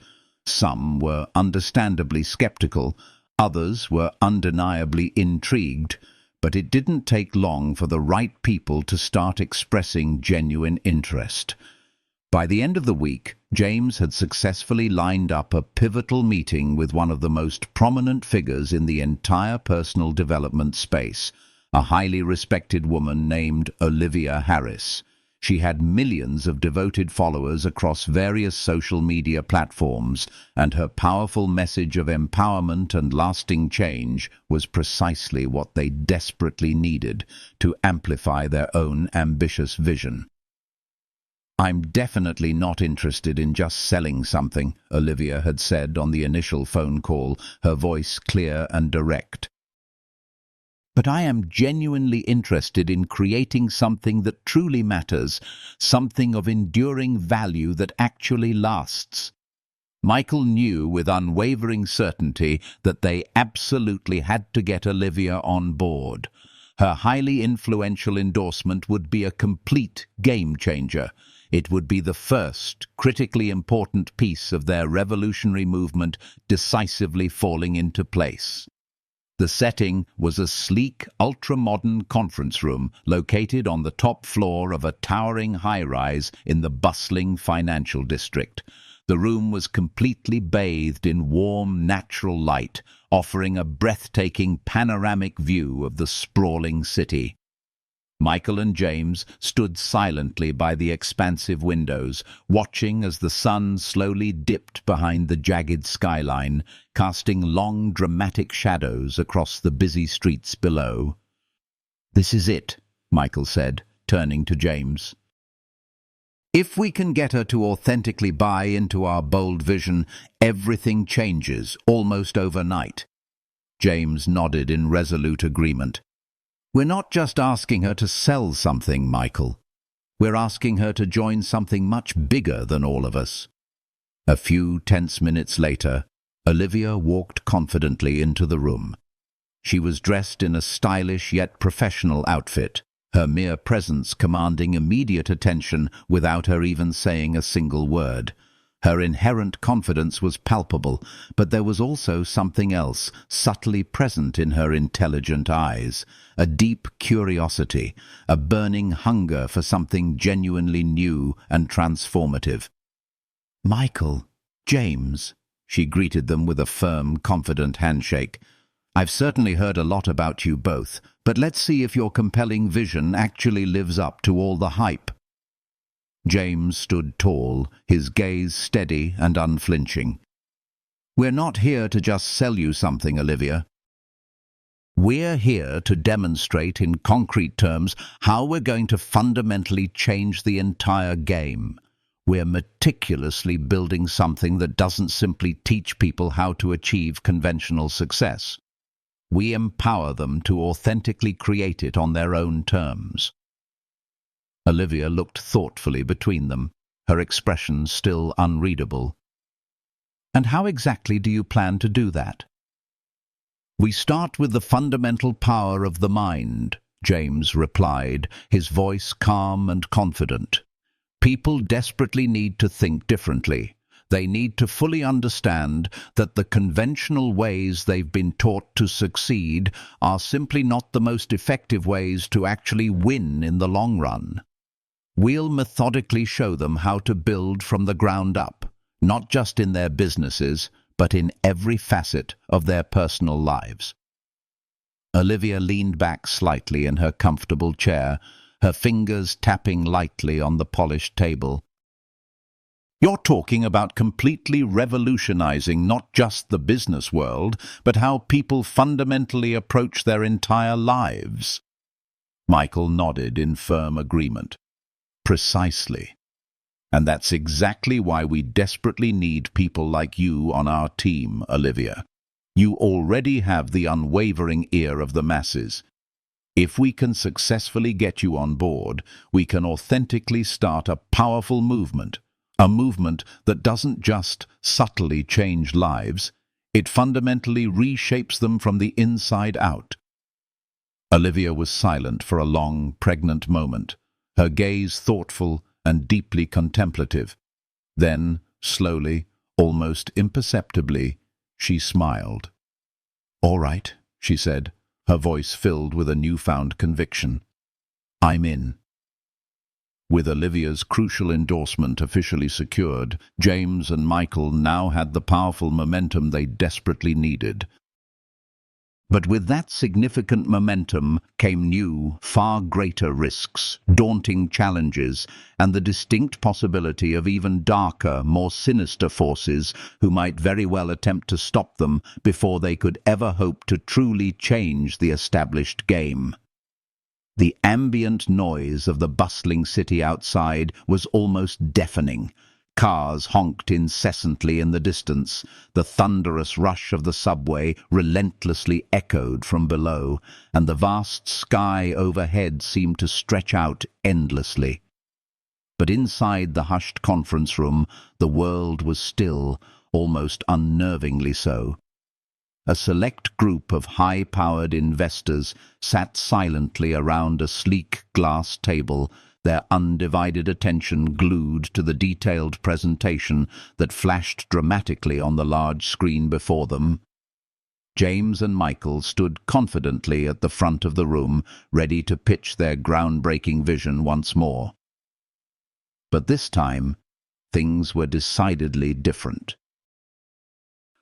Some were understandably skeptical, others were undeniably intrigued, but it didn't take long for the right people to start expressing genuine interest. By the end of the week, James had successfully lined up a pivotal meeting with one of the most prominent figures in the entire personal development space, a highly respected woman named Olivia Harris. She had millions of devoted followers across various social media platforms, and her powerful message of empowerment and lasting change was precisely what they desperately needed to amplify their own ambitious vision. "I'm definitely not interested in just selling something," Olivia had said on the initial phone call, her voice clear and direct. "But I am genuinely interested in creating something that truly matters, something of enduring value that actually lasts." Michael knew with unwavering certainty that they absolutely had to get Olivia on board. Her highly influential endorsement would be a complete game changer. It would be the first critically important piece of their revolutionary movement decisively falling into place. The setting was a sleek, ultra-modern conference room located on the top floor of a towering high-rise in the bustling financial district. The room was completely bathed in warm, natural light, offering a breathtaking panoramic view of the sprawling city. Michael and James stood silently by the expansive windows, watching as the sun slowly dipped behind the jagged skyline, casting long, dramatic shadows across the busy streets below. "This is it," Michael said, turning to James. "If we can get her to authentically buy into our bold vision, everything changes almost overnight." James nodded in resolute agreement. "We're not just asking her to sell something, Michael. We're asking her to join something much bigger than all of us." A few tense minutes later, Olivia walked confidently into the room. She was dressed in a stylish yet professional outfit, her mere presence commanding immediate attention without her even saying a single word. Her inherent confidence was palpable, but there was also something else subtly present in her intelligent eyes, a deep curiosity, a burning hunger for something genuinely new and transformative. "Michael, James," she greeted them with a firm, confident handshake. I've certainly heard a lot about you both, but let's see if your compelling vision actually lives up to all the hype. James stood tall, his gaze steady and unflinching. We're not here to just sell you something, Olivia. We're here to demonstrate in concrete terms how we're going to fundamentally change the entire game. We're meticulously building something that doesn't simply teach people how to achieve conventional success. We empower them to authentically create it on their own terms. Olivia looked thoughtfully between them, her expression still unreadable. And how exactly do you plan to do that? We start with the fundamental power of the mind, James replied, his voice calm and confident. People desperately need to think differently. They need to fully understand that the conventional ways they've been taught to succeed are simply not the most effective ways to actually win in the long run. We'll methodically show them how to build from the ground up, not just in their businesses, but in every facet of their personal lives. Olivia leaned back slightly in her comfortable chair, her fingers tapping lightly on the polished table. You're talking about completely revolutionizing not just the business world, but how people fundamentally approach their entire lives. Michael nodded in firm agreement. Precisely. And that's exactly why we desperately need people like you on our team, Olivia. You already have the unwavering ear of the masses. If we can successfully get you on board, we can authentically start a powerful movement. A movement that doesn't just subtly change lives, it fundamentally reshapes them from the inside out. Olivia was silent for a long, pregnant moment, her gaze thoughtful and deeply contemplative. Then, slowly, almost imperceptibly, she smiled. "All right," she said, her voice filled with a newfound conviction. "I'm in." With Olivia's crucial endorsement officially secured, James and Michael now had the powerful momentum they desperately needed. But with that significant momentum came new, far greater risks, daunting challenges, and the distinct possibility of even darker, more sinister forces who might very well attempt to stop them before they could ever hope to truly change the established game. The ambient noise of the bustling city outside was almost deafening. Cars honked incessantly in the distance. The thunderous rush of the subway relentlessly echoed from below, and the vast sky overhead seemed to stretch out endlessly. But inside the hushed conference room, the world was still, almost unnervingly so. A select group of high-powered investors sat silently around a sleek glass table, their undivided attention glued to the detailed presentation that flashed dramatically on the large screen before them. James and Michael stood confidently at the front of the room, ready to pitch their groundbreaking vision once more. But this time, things were decidedly different.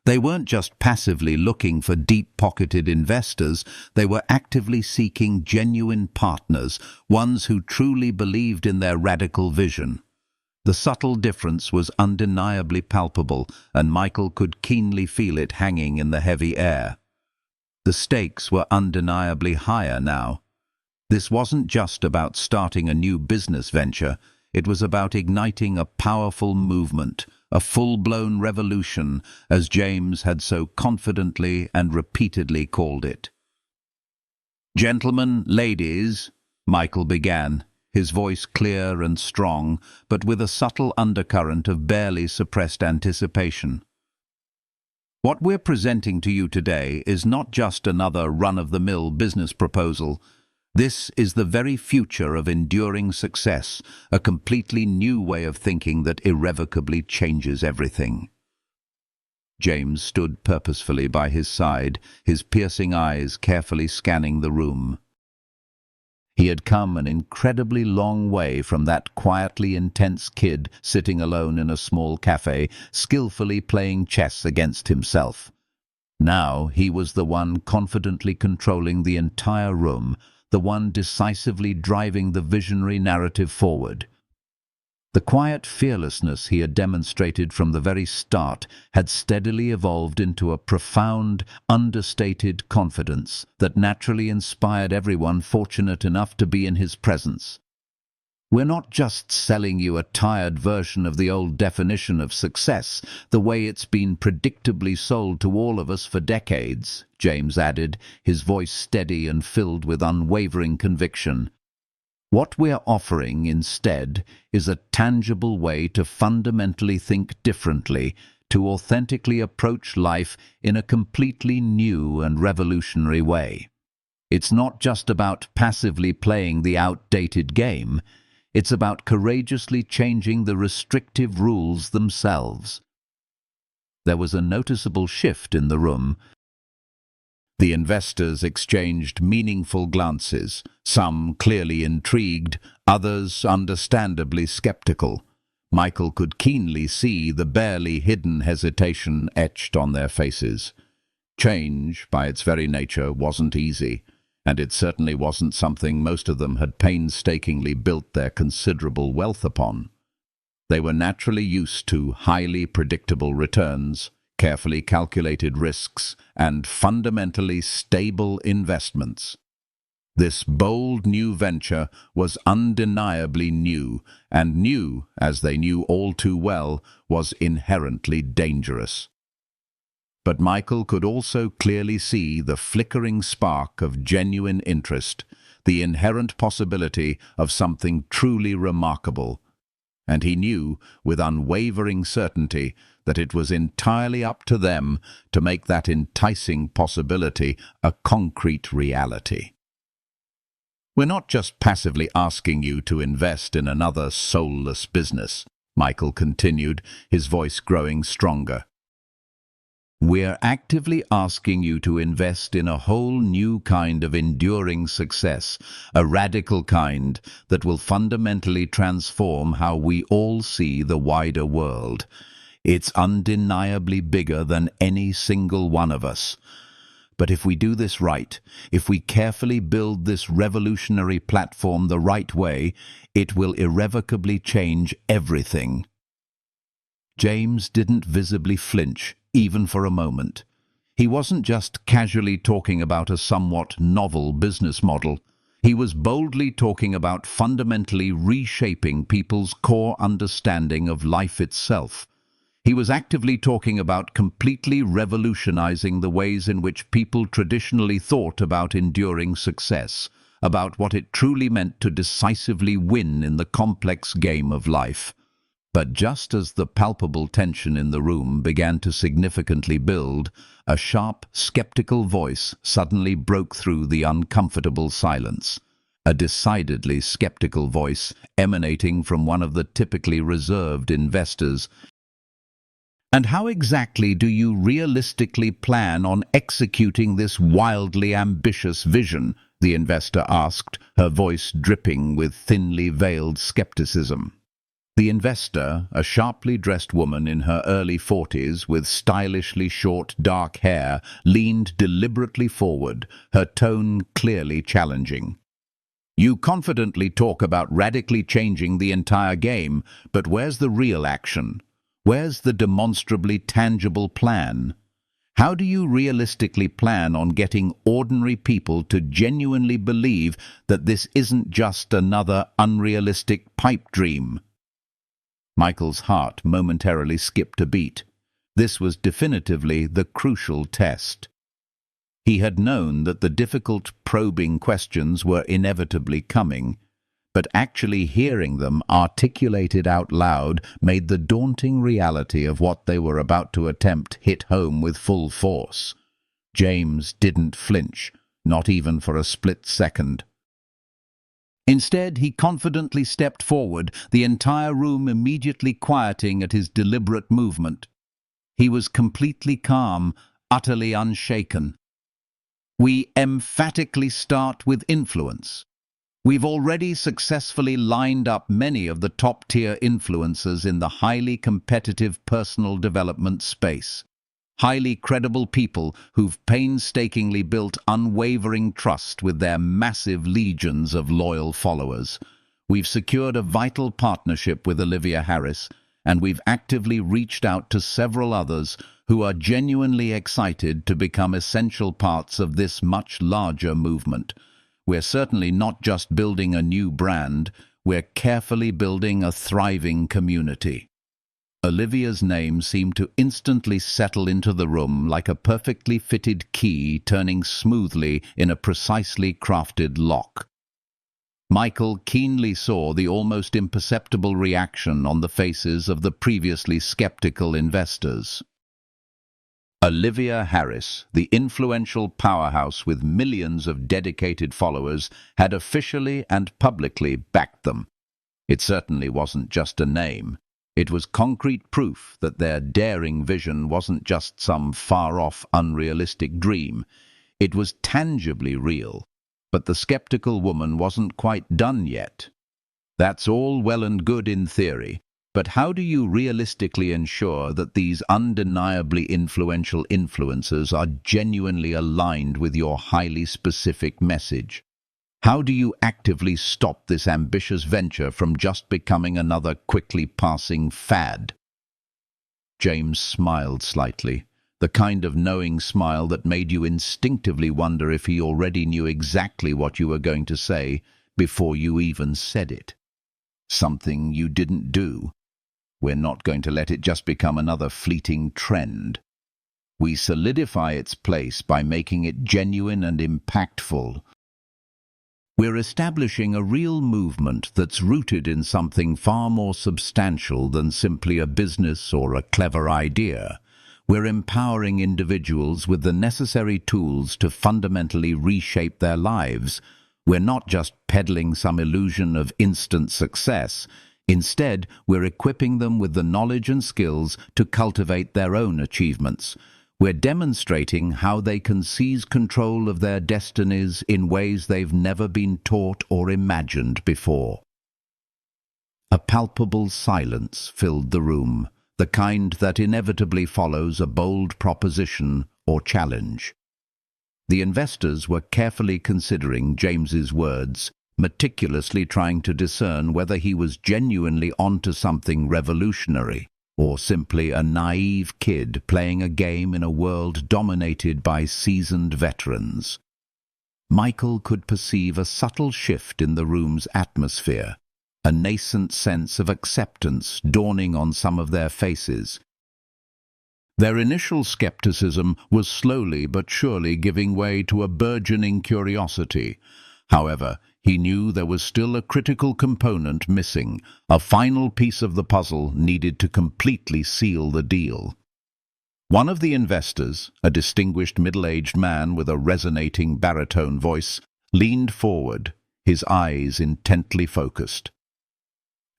They weren't just passively looking for deep-pocketed investors, they were actively seeking genuine partners, ones who truly believed in their radical vision. The subtle difference was undeniably palpable, and Michael could keenly feel it hanging in the heavy air. The stakes were undeniably higher now. This wasn't just about starting a new business venture, it was about igniting a powerful movement, a full-blown revolution, as James had so confidently and repeatedly called it. "Gentlemen, ladies," Michael began, his voice clear and strong, but with a subtle undercurrent of barely suppressed anticipation. "What we're presenting to you today is not just another run-of-the-mill business proposal. This is the very future of enduring success, a completely new way of thinking that irrevocably changes everything." James stood purposefully by his side, his piercing eyes carefully scanning the room. He had come an incredibly long way from that quietly intense kid sitting alone in a small cafe, skillfully playing chess against himself. Now he was the one confidently controlling the entire room, the one decisively driving the visionary narrative forward. The quiet fearlessness he had demonstrated from the very start had steadily evolved into a profound, understated confidence that naturally inspired everyone fortunate enough to be in his presence. "We're not just selling you a tired version of the old definition of success, the way it's been predictably sold to all of us for decades," James added, his voice steady and filled with unwavering conviction. "What we're offering instead is a tangible way to fundamentally think differently, to authentically approach life in a completely new and revolutionary way. It's not just about passively playing the outdated game. It's about courageously changing the restrictive rules themselves." There was a noticeable shift in the room. The investors exchanged meaningful glances, some clearly intrigued, others understandably skeptical. Michael could keenly see the barely hidden hesitation etched on their faces. Change, by its very nature, wasn't easy, and it certainly wasn't something most of them had painstakingly built their considerable wealth upon. They were naturally used to highly predictable returns, carefully calculated risks, and fundamentally stable investments. This bold new venture was undeniably new, and new, as they knew all too well, was inherently dangerous. But Michael could also clearly see the flickering spark of genuine interest, the inherent possibility of something truly remarkable. And he knew, with unwavering certainty, that it was entirely up to them to make that enticing possibility a concrete reality. "We're not just passively asking you to invest in another soulless business," Michael continued, his voice growing stronger. "We're actively asking you to invest in a whole new kind of enduring success, a radical kind that will fundamentally transform how we all see the wider world. It's undeniably bigger than any single one of us. But if we do this right, if we carefully build this revolutionary platform the right way, it will irrevocably change everything." James didn't visibly flinch, even for a moment. He wasn't just casually talking about a somewhat novel business model. He was boldly talking about fundamentally reshaping people's core understanding of life itself. He was actively talking about completely revolutionizing the ways in which people traditionally thought about enduring success, about what it truly meant to decisively win in the complex game of life. But just as the palpable tension in the room began to significantly build, a sharp, skeptical voice suddenly broke through the uncomfortable silence. A decidedly skeptical voice emanating from one of the typically reserved investors. "And how exactly do you realistically plan on executing this wildly ambitious vision?" the investor asked, her voice dripping with thinly veiled skepticism. The investor, a sharply dressed woman in her early 40s with stylishly short dark hair, leaned deliberately forward, her tone clearly challenging. "You confidently talk about radically changing the entire game, but where's the real action? Where's the demonstrably tangible plan? How do you realistically plan on getting ordinary people to genuinely believe that this isn't just another unrealistic pipe dream?" Michael's heart momentarily skipped a beat. This was definitively the crucial test. He had known that the difficult, probing questions were inevitably coming, but actually hearing them articulated out loud made the daunting reality of what they were about to attempt hit home with full force. James didn't flinch, not even for a split second. Instead, he confidently stepped forward, the entire room immediately quieting at his deliberate movement. He was completely calm, utterly unshaken. "We emphatically start with influence. We've already successfully lined up many of the top-tier influencers in the highly competitive personal development space. highly credible people who've painstakingly built unwavering trust with their massive legions of loyal followers. We've secured a vital partnership with Olivia Harris, and we've actively reached out to several others who are genuinely excited to become essential parts of this much larger movement. We're certainly not just building a new brand, we're carefully building a thriving community. Olivia's name seemed to instantly settle into the room like a perfectly fitted key turning smoothly in a precisely crafted lock. Michael keenly saw the almost imperceptible reaction on the faces of the previously skeptical investors. Olivia Harris, the influential powerhouse with millions of dedicated followers, had officially and publicly backed them. It certainly wasn't just a name. It was concrete proof that their daring vision wasn't just some far-off, unrealistic dream. It was tangibly real. But the skeptical woman wasn't quite done yet. That's all well and good in theory, but how do you realistically ensure that these undeniably influential influencers are genuinely aligned with your highly specific message? How do you actively stop this ambitious venture from just becoming another quickly passing fad? James smiled slightly, the kind of knowing smile that made you instinctively wonder if he already knew exactly what you were going to say before you even said it. Something you didn't do. We're not going to let it just become another fleeting trend. We solidify its place by making it genuine and impactful. We're establishing a real movement that's rooted in something far more substantial than simply a business or a clever idea. We're empowering individuals with the necessary tools to fundamentally reshape their lives. We're not just peddling some illusion of instant success. Instead, we're equipping them with the knowledge and skills to cultivate their own achievements. We're demonstrating how they can seize control of their destinies in ways they've never been taught or imagined before. A palpable silence filled the room, the kind that inevitably follows a bold proposition or challenge. The investors were carefully considering James's words, meticulously trying to discern whether he was genuinely onto something revolutionary, or simply a naive kid playing a game in a world dominated by seasoned veterans. Michael could perceive a subtle shift in the room's atmosphere, a nascent sense of acceptance dawning on some of their faces. Their initial skepticism was slowly but surely giving way to a burgeoning curiosity. However, he knew there was still a critical component missing, a final piece of the puzzle needed to completely seal the deal. One of the investors, a distinguished middle-aged man with a resonating baritone voice, leaned forward, his eyes intently focused.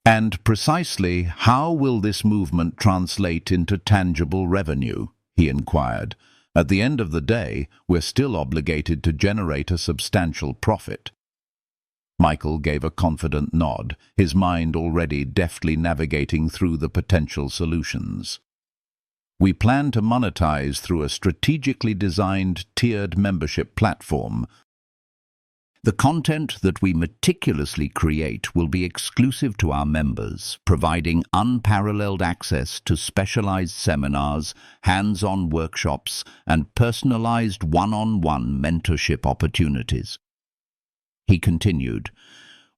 "And precisely how will this movement translate into tangible revenue?" he inquired. "At the end of the day, we're still obligated to generate a substantial profit." Michael gave a confident nod, his mind already deftly navigating through the potential solutions. "We plan to monetize through a strategically designed tiered membership platform. The content that we meticulously create will be exclusive to our members, providing unparalleled access to specialized seminars, hands-on workshops, and personalized one-on-one mentorship opportunities." He continued,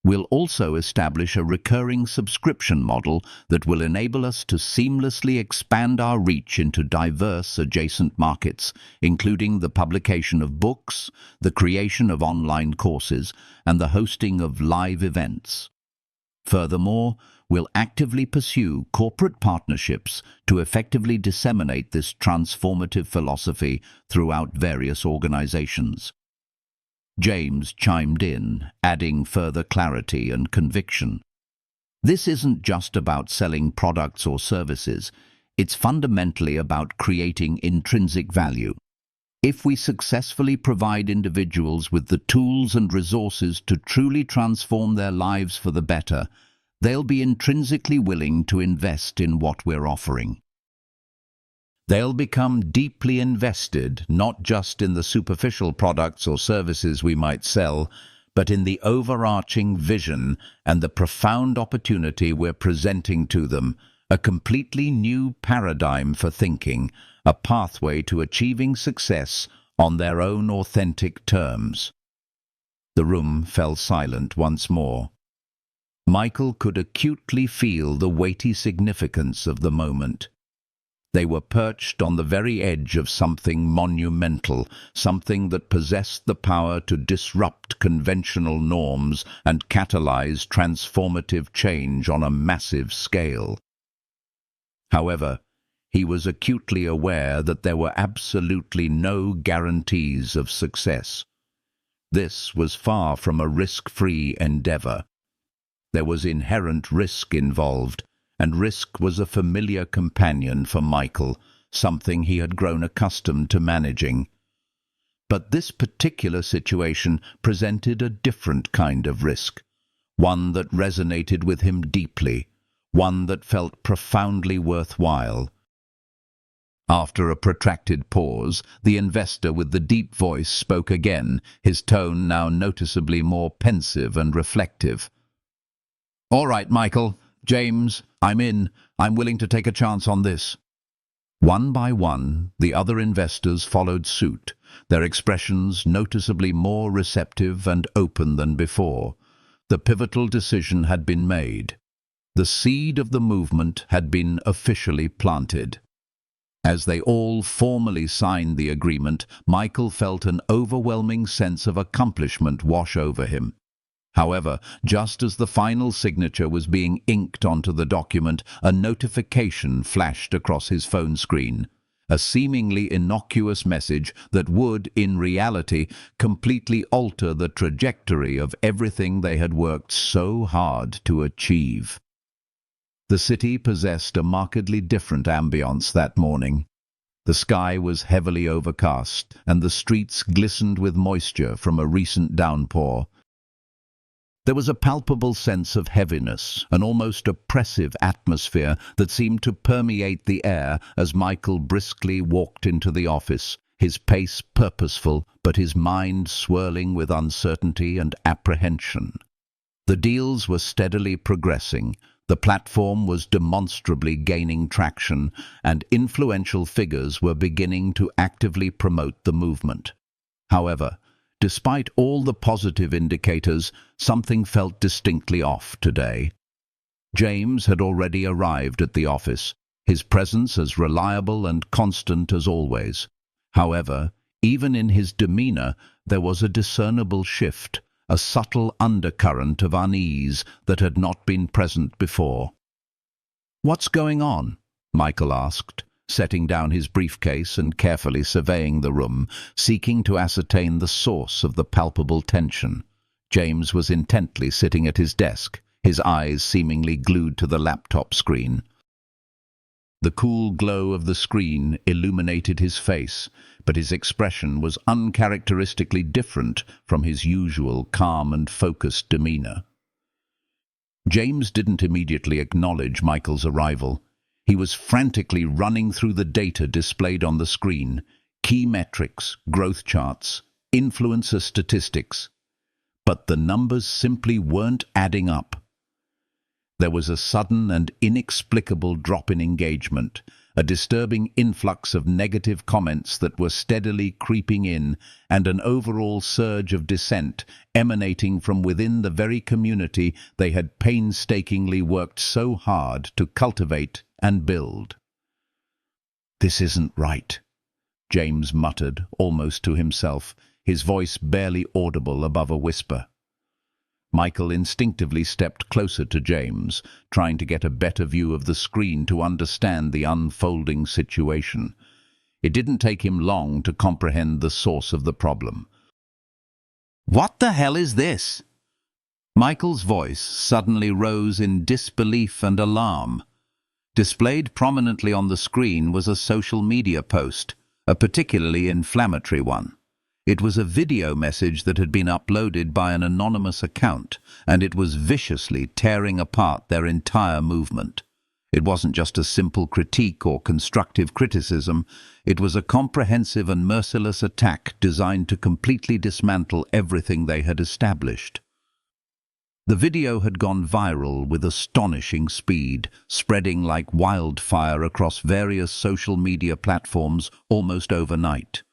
"We'll also establish a recurring subscription model that will enable us to seamlessly expand our reach into diverse adjacent markets, including the publication of books, the creation of online courses, and the hosting of live events. Furthermore, we'll actively pursue corporate partnerships to effectively disseminate this transformative philosophy throughout various organizations." James chimed in, adding further clarity and conviction. "This isn't just about selling products or services. It's fundamentally about creating intrinsic value. If we successfully provide individuals with the tools and resources to truly transform their lives for the better, they'll be intrinsically willing to invest in what we're offering." They'll become deeply invested, not just in the superficial products or services we might sell, but in the overarching vision and the profound opportunity we're presenting to them, a completely new paradigm for thinking, a pathway to achieving success on their own authentic terms. The room fell silent once more. Michael could acutely feel the weighty significance of the moment. They were perched on the very edge of something monumental, something that possessed the power to disrupt conventional norms and catalyze transformative change on a massive scale. However, he was acutely aware that there were absolutely no guarantees of success. This was far from a risk-free endeavor. There was inherent risk involved, and risk was a familiar companion for Michael, something he had grown accustomed to managing. But this particular situation presented a different kind of risk, one that resonated with him deeply, one that felt profoundly worthwhile. After a protracted pause, the investor with the deep voice spoke again, his tone now noticeably more pensive and reflective. "All right, Michael. James, I'm in. I'm willing to take a chance on this." One by one, the other investors followed suit, their expressions noticeably more receptive and open than before. The pivotal decision had been made. The seed of the movement had been officially planted. As they all formally signed the agreement, Michael felt an overwhelming sense of accomplishment wash over him. However, just as the final signature was being inked onto the document, a notification flashed across his phone screen. A seemingly innocuous message that would, in reality, completely alter the trajectory of everything they had worked so hard to achieve. The city possessed a markedly different ambience that morning. The sky was heavily overcast, and the streets glistened with moisture from a recent downpour. There was a palpable sense of heaviness, an almost oppressive atmosphere that seemed to permeate the air as Michael briskly walked into the office, his pace purposeful, but his mind swirling with uncertainty and apprehension. The deals were steadily progressing, the platform was demonstrably gaining traction, and influential figures were beginning to actively promote the movement. However, despite all the positive indicators, something felt distinctly off today. James had already arrived at the office, his presence as reliable and constant as always. However, even in his demeanor, there was a discernible shift, a subtle undercurrent of unease that had not been present before. "What's going on?" Michael asked, setting down his briefcase and carefully surveying the room, seeking to ascertain the source of the palpable tension. James was intently sitting at his desk, his eyes seemingly glued to the laptop screen. The cool glow of the screen illuminated his face, but his expression was uncharacteristically different from his usual calm and focused demeanor. James didn't immediately acknowledge Michael's arrival. He was frantically running through the data displayed on the screen, key metrics, growth charts, influencer statistics. But the numbers simply weren't adding up. There was a sudden and inexplicable drop in engagement, a disturbing influx of negative comments that were steadily creeping in, and an overall surge of dissent emanating from within the very community they had painstakingly worked so hard to cultivate and build. "This isn't right," James muttered, almost to himself, his voice barely audible above a whisper. Michael instinctively stepped closer to James, trying to get a better view of the screen to understand the unfolding situation. It didn't take him long to comprehend the source of the problem. "What the hell is this?" Michael's voice suddenly rose in disbelief and alarm. Displayed prominently on the screen was a social media post, a particularly inflammatory one. It was a video message that had been uploaded by an anonymous account, and it was viciously tearing apart their entire movement. It wasn't just a simple critique or constructive criticism, it was a comprehensive and merciless attack designed to completely dismantle everything they had established. The video had gone viral with astonishing speed, spreading like wildfire across various social media platforms almost overnight.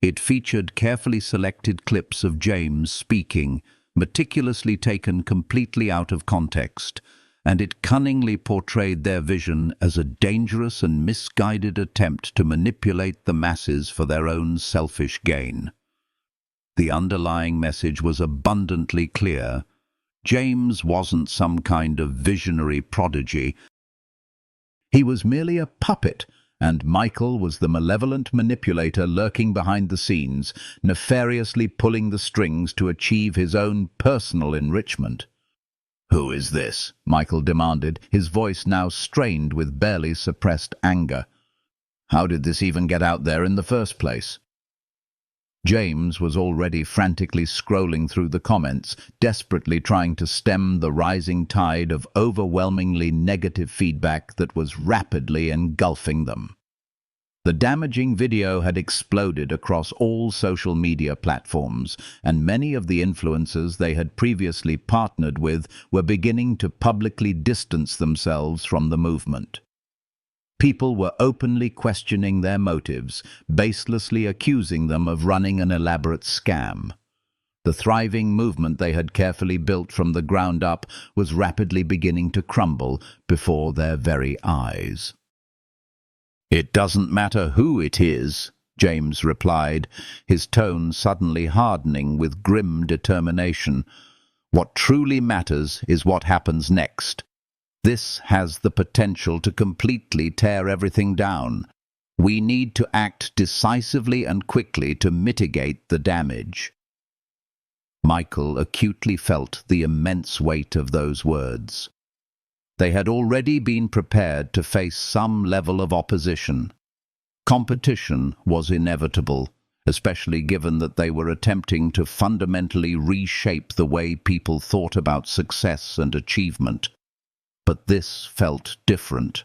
It featured carefully selected clips of James speaking, meticulously taken completely out of context, and it cunningly portrayed their vision as a dangerous and misguided attempt to manipulate the masses for their own selfish gain. The underlying message was abundantly clear. James wasn't some kind of visionary prodigy. He was merely a puppet, and Michael was the malevolent manipulator lurking behind the scenes, nefariously pulling the strings to achieve his own personal enrichment. "Who is this?" Michael demanded, his voice now strained with barely suppressed anger. "How did this even get out there in the first place?" James was already frantically scrolling through the comments, desperately trying to stem the rising tide of overwhelmingly negative feedback that was rapidly engulfing them. The damaging video had exploded across all social media platforms, and many of the influencers they had previously partnered with were beginning to publicly distance themselves from the movement. People were openly questioning their motives, baselessly accusing them of running an elaborate scam. The thriving movement they had carefully built from the ground up was rapidly beginning to crumble before their very eyes. "It doesn't matter who it is," James replied, his tone suddenly hardening with grim determination. "What truly matters is what happens next. This has the potential to completely tear everything down. We need to act decisively and quickly to mitigate the damage." Michael acutely felt the immense weight of those words. They had already been prepared to face some level of opposition. Competition was inevitable, especially given that they were attempting to fundamentally reshape the way people thought about success and achievement. But this felt different.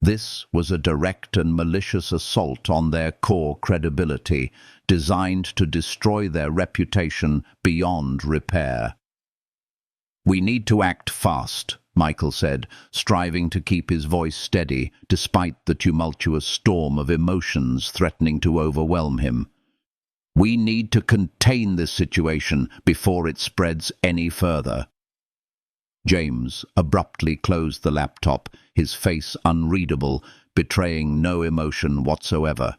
This was a direct and malicious assault on their core credibility, designed to destroy their reputation beyond repair. "We need to act fast," Michael said, striving to keep his voice steady despite the tumultuous storm of emotions threatening to overwhelm him. "We need to contain this situation before it spreads any further." James abruptly closed the laptop, his face unreadable, betraying no emotion whatsoever.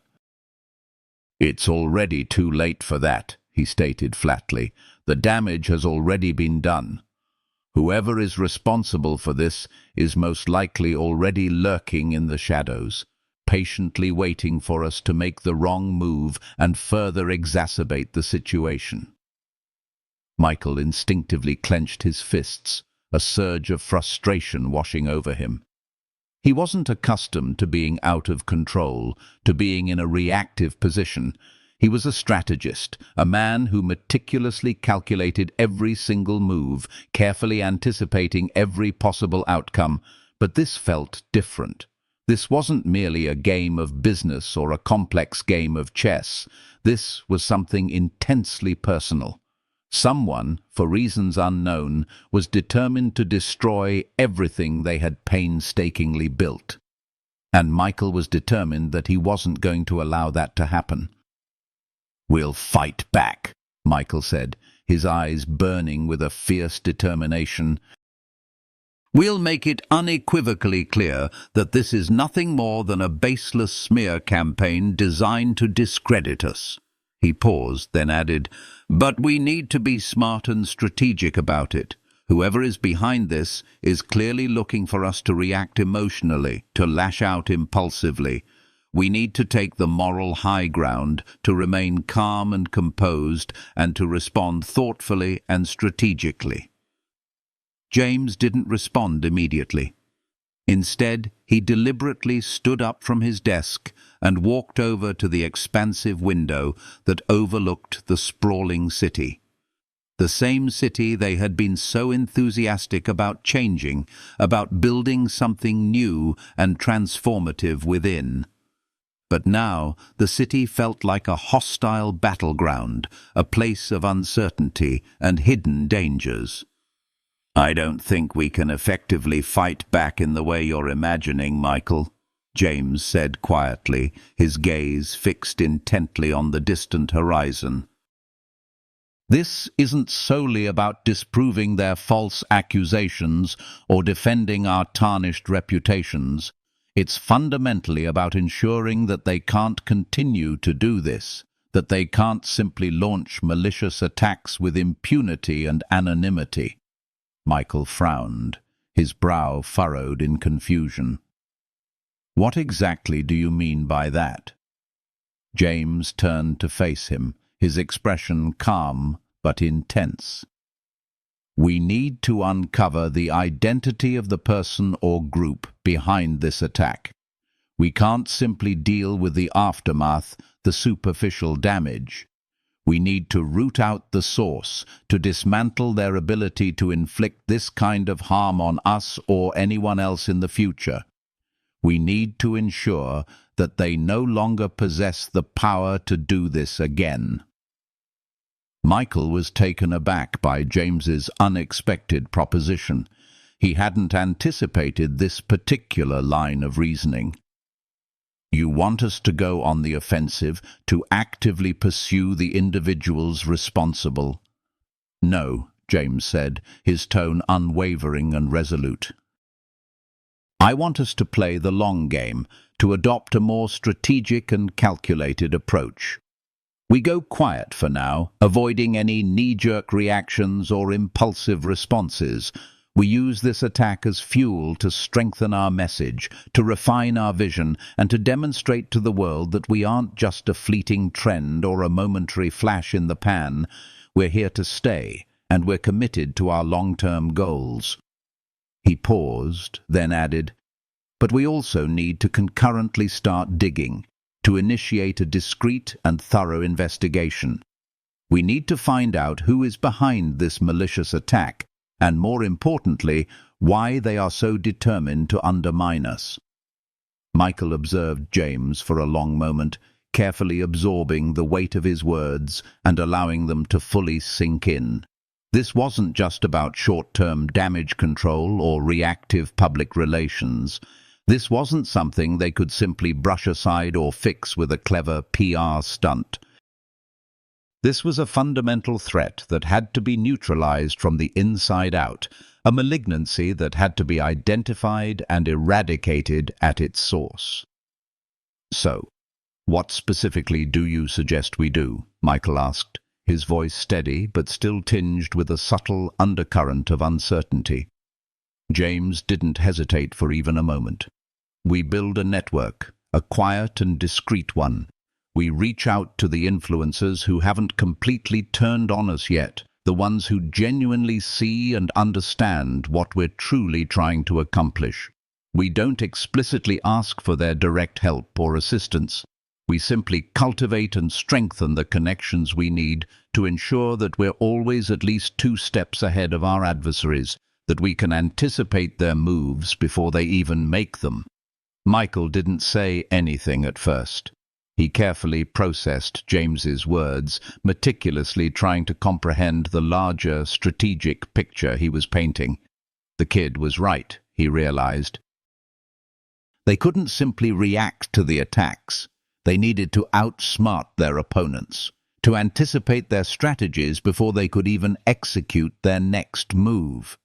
"It's already too late for that," he stated flatly. "The damage has already been done. Whoever is responsible for this is most likely already lurking in the shadows, patiently waiting for us to make the wrong move and further exacerbate the situation." Michael instinctively clenched his fists, a surge of frustration washing over him. He wasn't accustomed to being out of control, to being in a reactive position. He was a strategist, a man who meticulously calculated every single move, carefully anticipating every possible outcome. But this felt different. This wasn't merely a game of business or a complex game of chess. This was something intensely personal. Someone, for reasons unknown, was determined to destroy everything they had painstakingly built. And Michael was determined that he wasn't going to allow that to happen. "We'll fight back," Michael said, his eyes burning with a fierce determination. "We'll make it unequivocally clear that this is nothing more than a baseless smear campaign designed to discredit us." He paused, then added, "But we need to be smart and strategic about it. Whoever is behind this is clearly looking for us to react emotionally, to lash out impulsively. We need to take the moral high ground, to remain calm and composed, and to respond thoughtfully and strategically." James didn't respond immediately. Instead, he deliberately stood up from his desk and walked over to the expansive window that overlooked the sprawling city. The same city they had been so enthusiastic about changing, about building something new and transformative within. But now the city felt like a hostile battleground, a place of uncertainty and hidden dangers. "I don't think we can effectively fight back in the way you're imagining, Michael," James said quietly, his gaze fixed intently on the distant horizon. "This isn't solely about disproving their false accusations or defending our tarnished reputations. It's fundamentally about ensuring that they can't continue to do this, that they can't simply launch malicious attacks with impunity and anonymity." Michael frowned, his brow furrowed in confusion. "What exactly do you mean by that?" James turned to face him, his expression calm but intense. "We need to uncover the identity of the person or group behind this attack. We can't simply deal with the aftermath, the superficial damage. We need to root out the source, to dismantle their ability to inflict this kind of harm on us or anyone else in the future. We need to ensure that they no longer possess the power to do this again." Michael was taken aback by James's unexpected proposition. He hadn't anticipated this particular line of reasoning. "You want us to go on the offensive, to actively pursue the individuals responsible?" "No," James said, his tone unwavering and resolute. "I want us to play the long game, to adopt a more strategic and calculated approach. We go quiet for now, avoiding any knee-jerk reactions or impulsive responses. We use this attack as fuel to strengthen our message, to refine our vision, and to demonstrate to the world that we aren't just a fleeting trend or a momentary flash in the pan. We're here to stay, and we're committed to our long-term goals." He paused, then added, "But we also need to concurrently start digging, to initiate a discreet and thorough investigation. We need to find out who is behind this malicious attack, and more importantly, why they are so determined to undermine us." Michael observed James for a long moment, carefully absorbing the weight of his words and allowing them to fully sink in. This wasn't just about short-term damage control or reactive public relations. This wasn't something they could simply brush aside or fix with a clever PR stunt. This was a fundamental threat that had to be neutralized from the inside out, a malignancy that had to be identified and eradicated at its source. "So, what specifically do you suggest we do?" Michael asked, his voice steady but still tinged with a subtle undercurrent of uncertainty. James didn't hesitate for even a moment. "We build a network, a quiet and discreet one. We reach out to the influencers who haven't completely turned on us yet, the ones who genuinely see and understand what we're truly trying to accomplish. We don't explicitly ask for their direct help or assistance. We simply cultivate and strengthen the connections we need to ensure that we're always at least 2 steps ahead of our adversaries, that we can anticipate their moves before they even make them." Michael didn't say anything at first. He carefully processed James's words, meticulously trying to comprehend the larger strategic picture he was painting. The kid was right, he realized. They couldn't simply react to the attacks. They needed to outsmart their opponents, to anticipate their strategies before they could even execute their next move.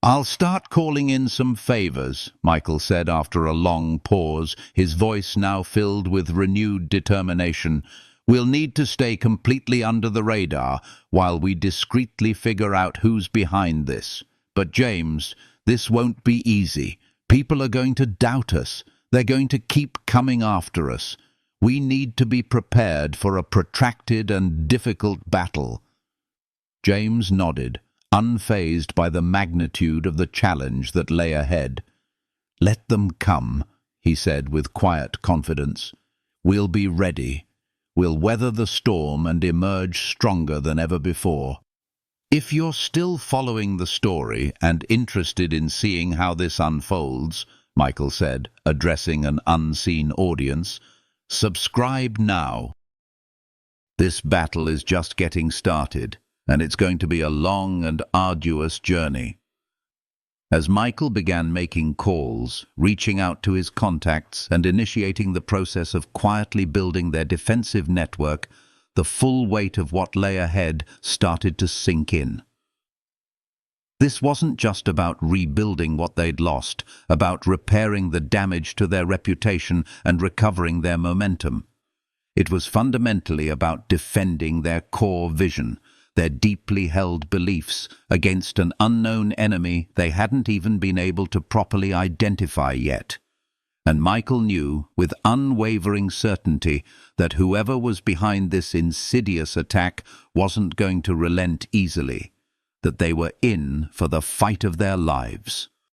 "I'll start calling in some favors," Michael said after a long pause, his voice now filled with renewed determination. "We'll need to stay completely under the radar while we discreetly figure out who's behind this. But James, this won't be easy. People are going to doubt us. They're going to keep coming after us. We need to be prepared for a protracted and difficult battle." James nodded, unfazed by the magnitude of the challenge that lay ahead. "Let them come," he said with quiet confidence. "We'll be ready. We'll weather the storm and emerge stronger than ever before." If you're still following the story and interested in seeing how this unfolds, Michael said, addressing an unseen audience, subscribe now. This battle is just getting started, and it's going to be a long and arduous journey. As Michael began making calls, reaching out to his contacts and initiating the process of quietly building their defensive network, the full weight of what lay ahead started to sink in. This wasn't just about rebuilding what they'd lost, about repairing the damage to their reputation and recovering their momentum. It was fundamentally about defending their core vision, their deeply held beliefs, against an unknown enemy they hadn't even been able to properly identify yet. And Michael knew, with unwavering certainty, that whoever was behind this insidious attack wasn't going to relent easily, that they were in for the fight of their lives.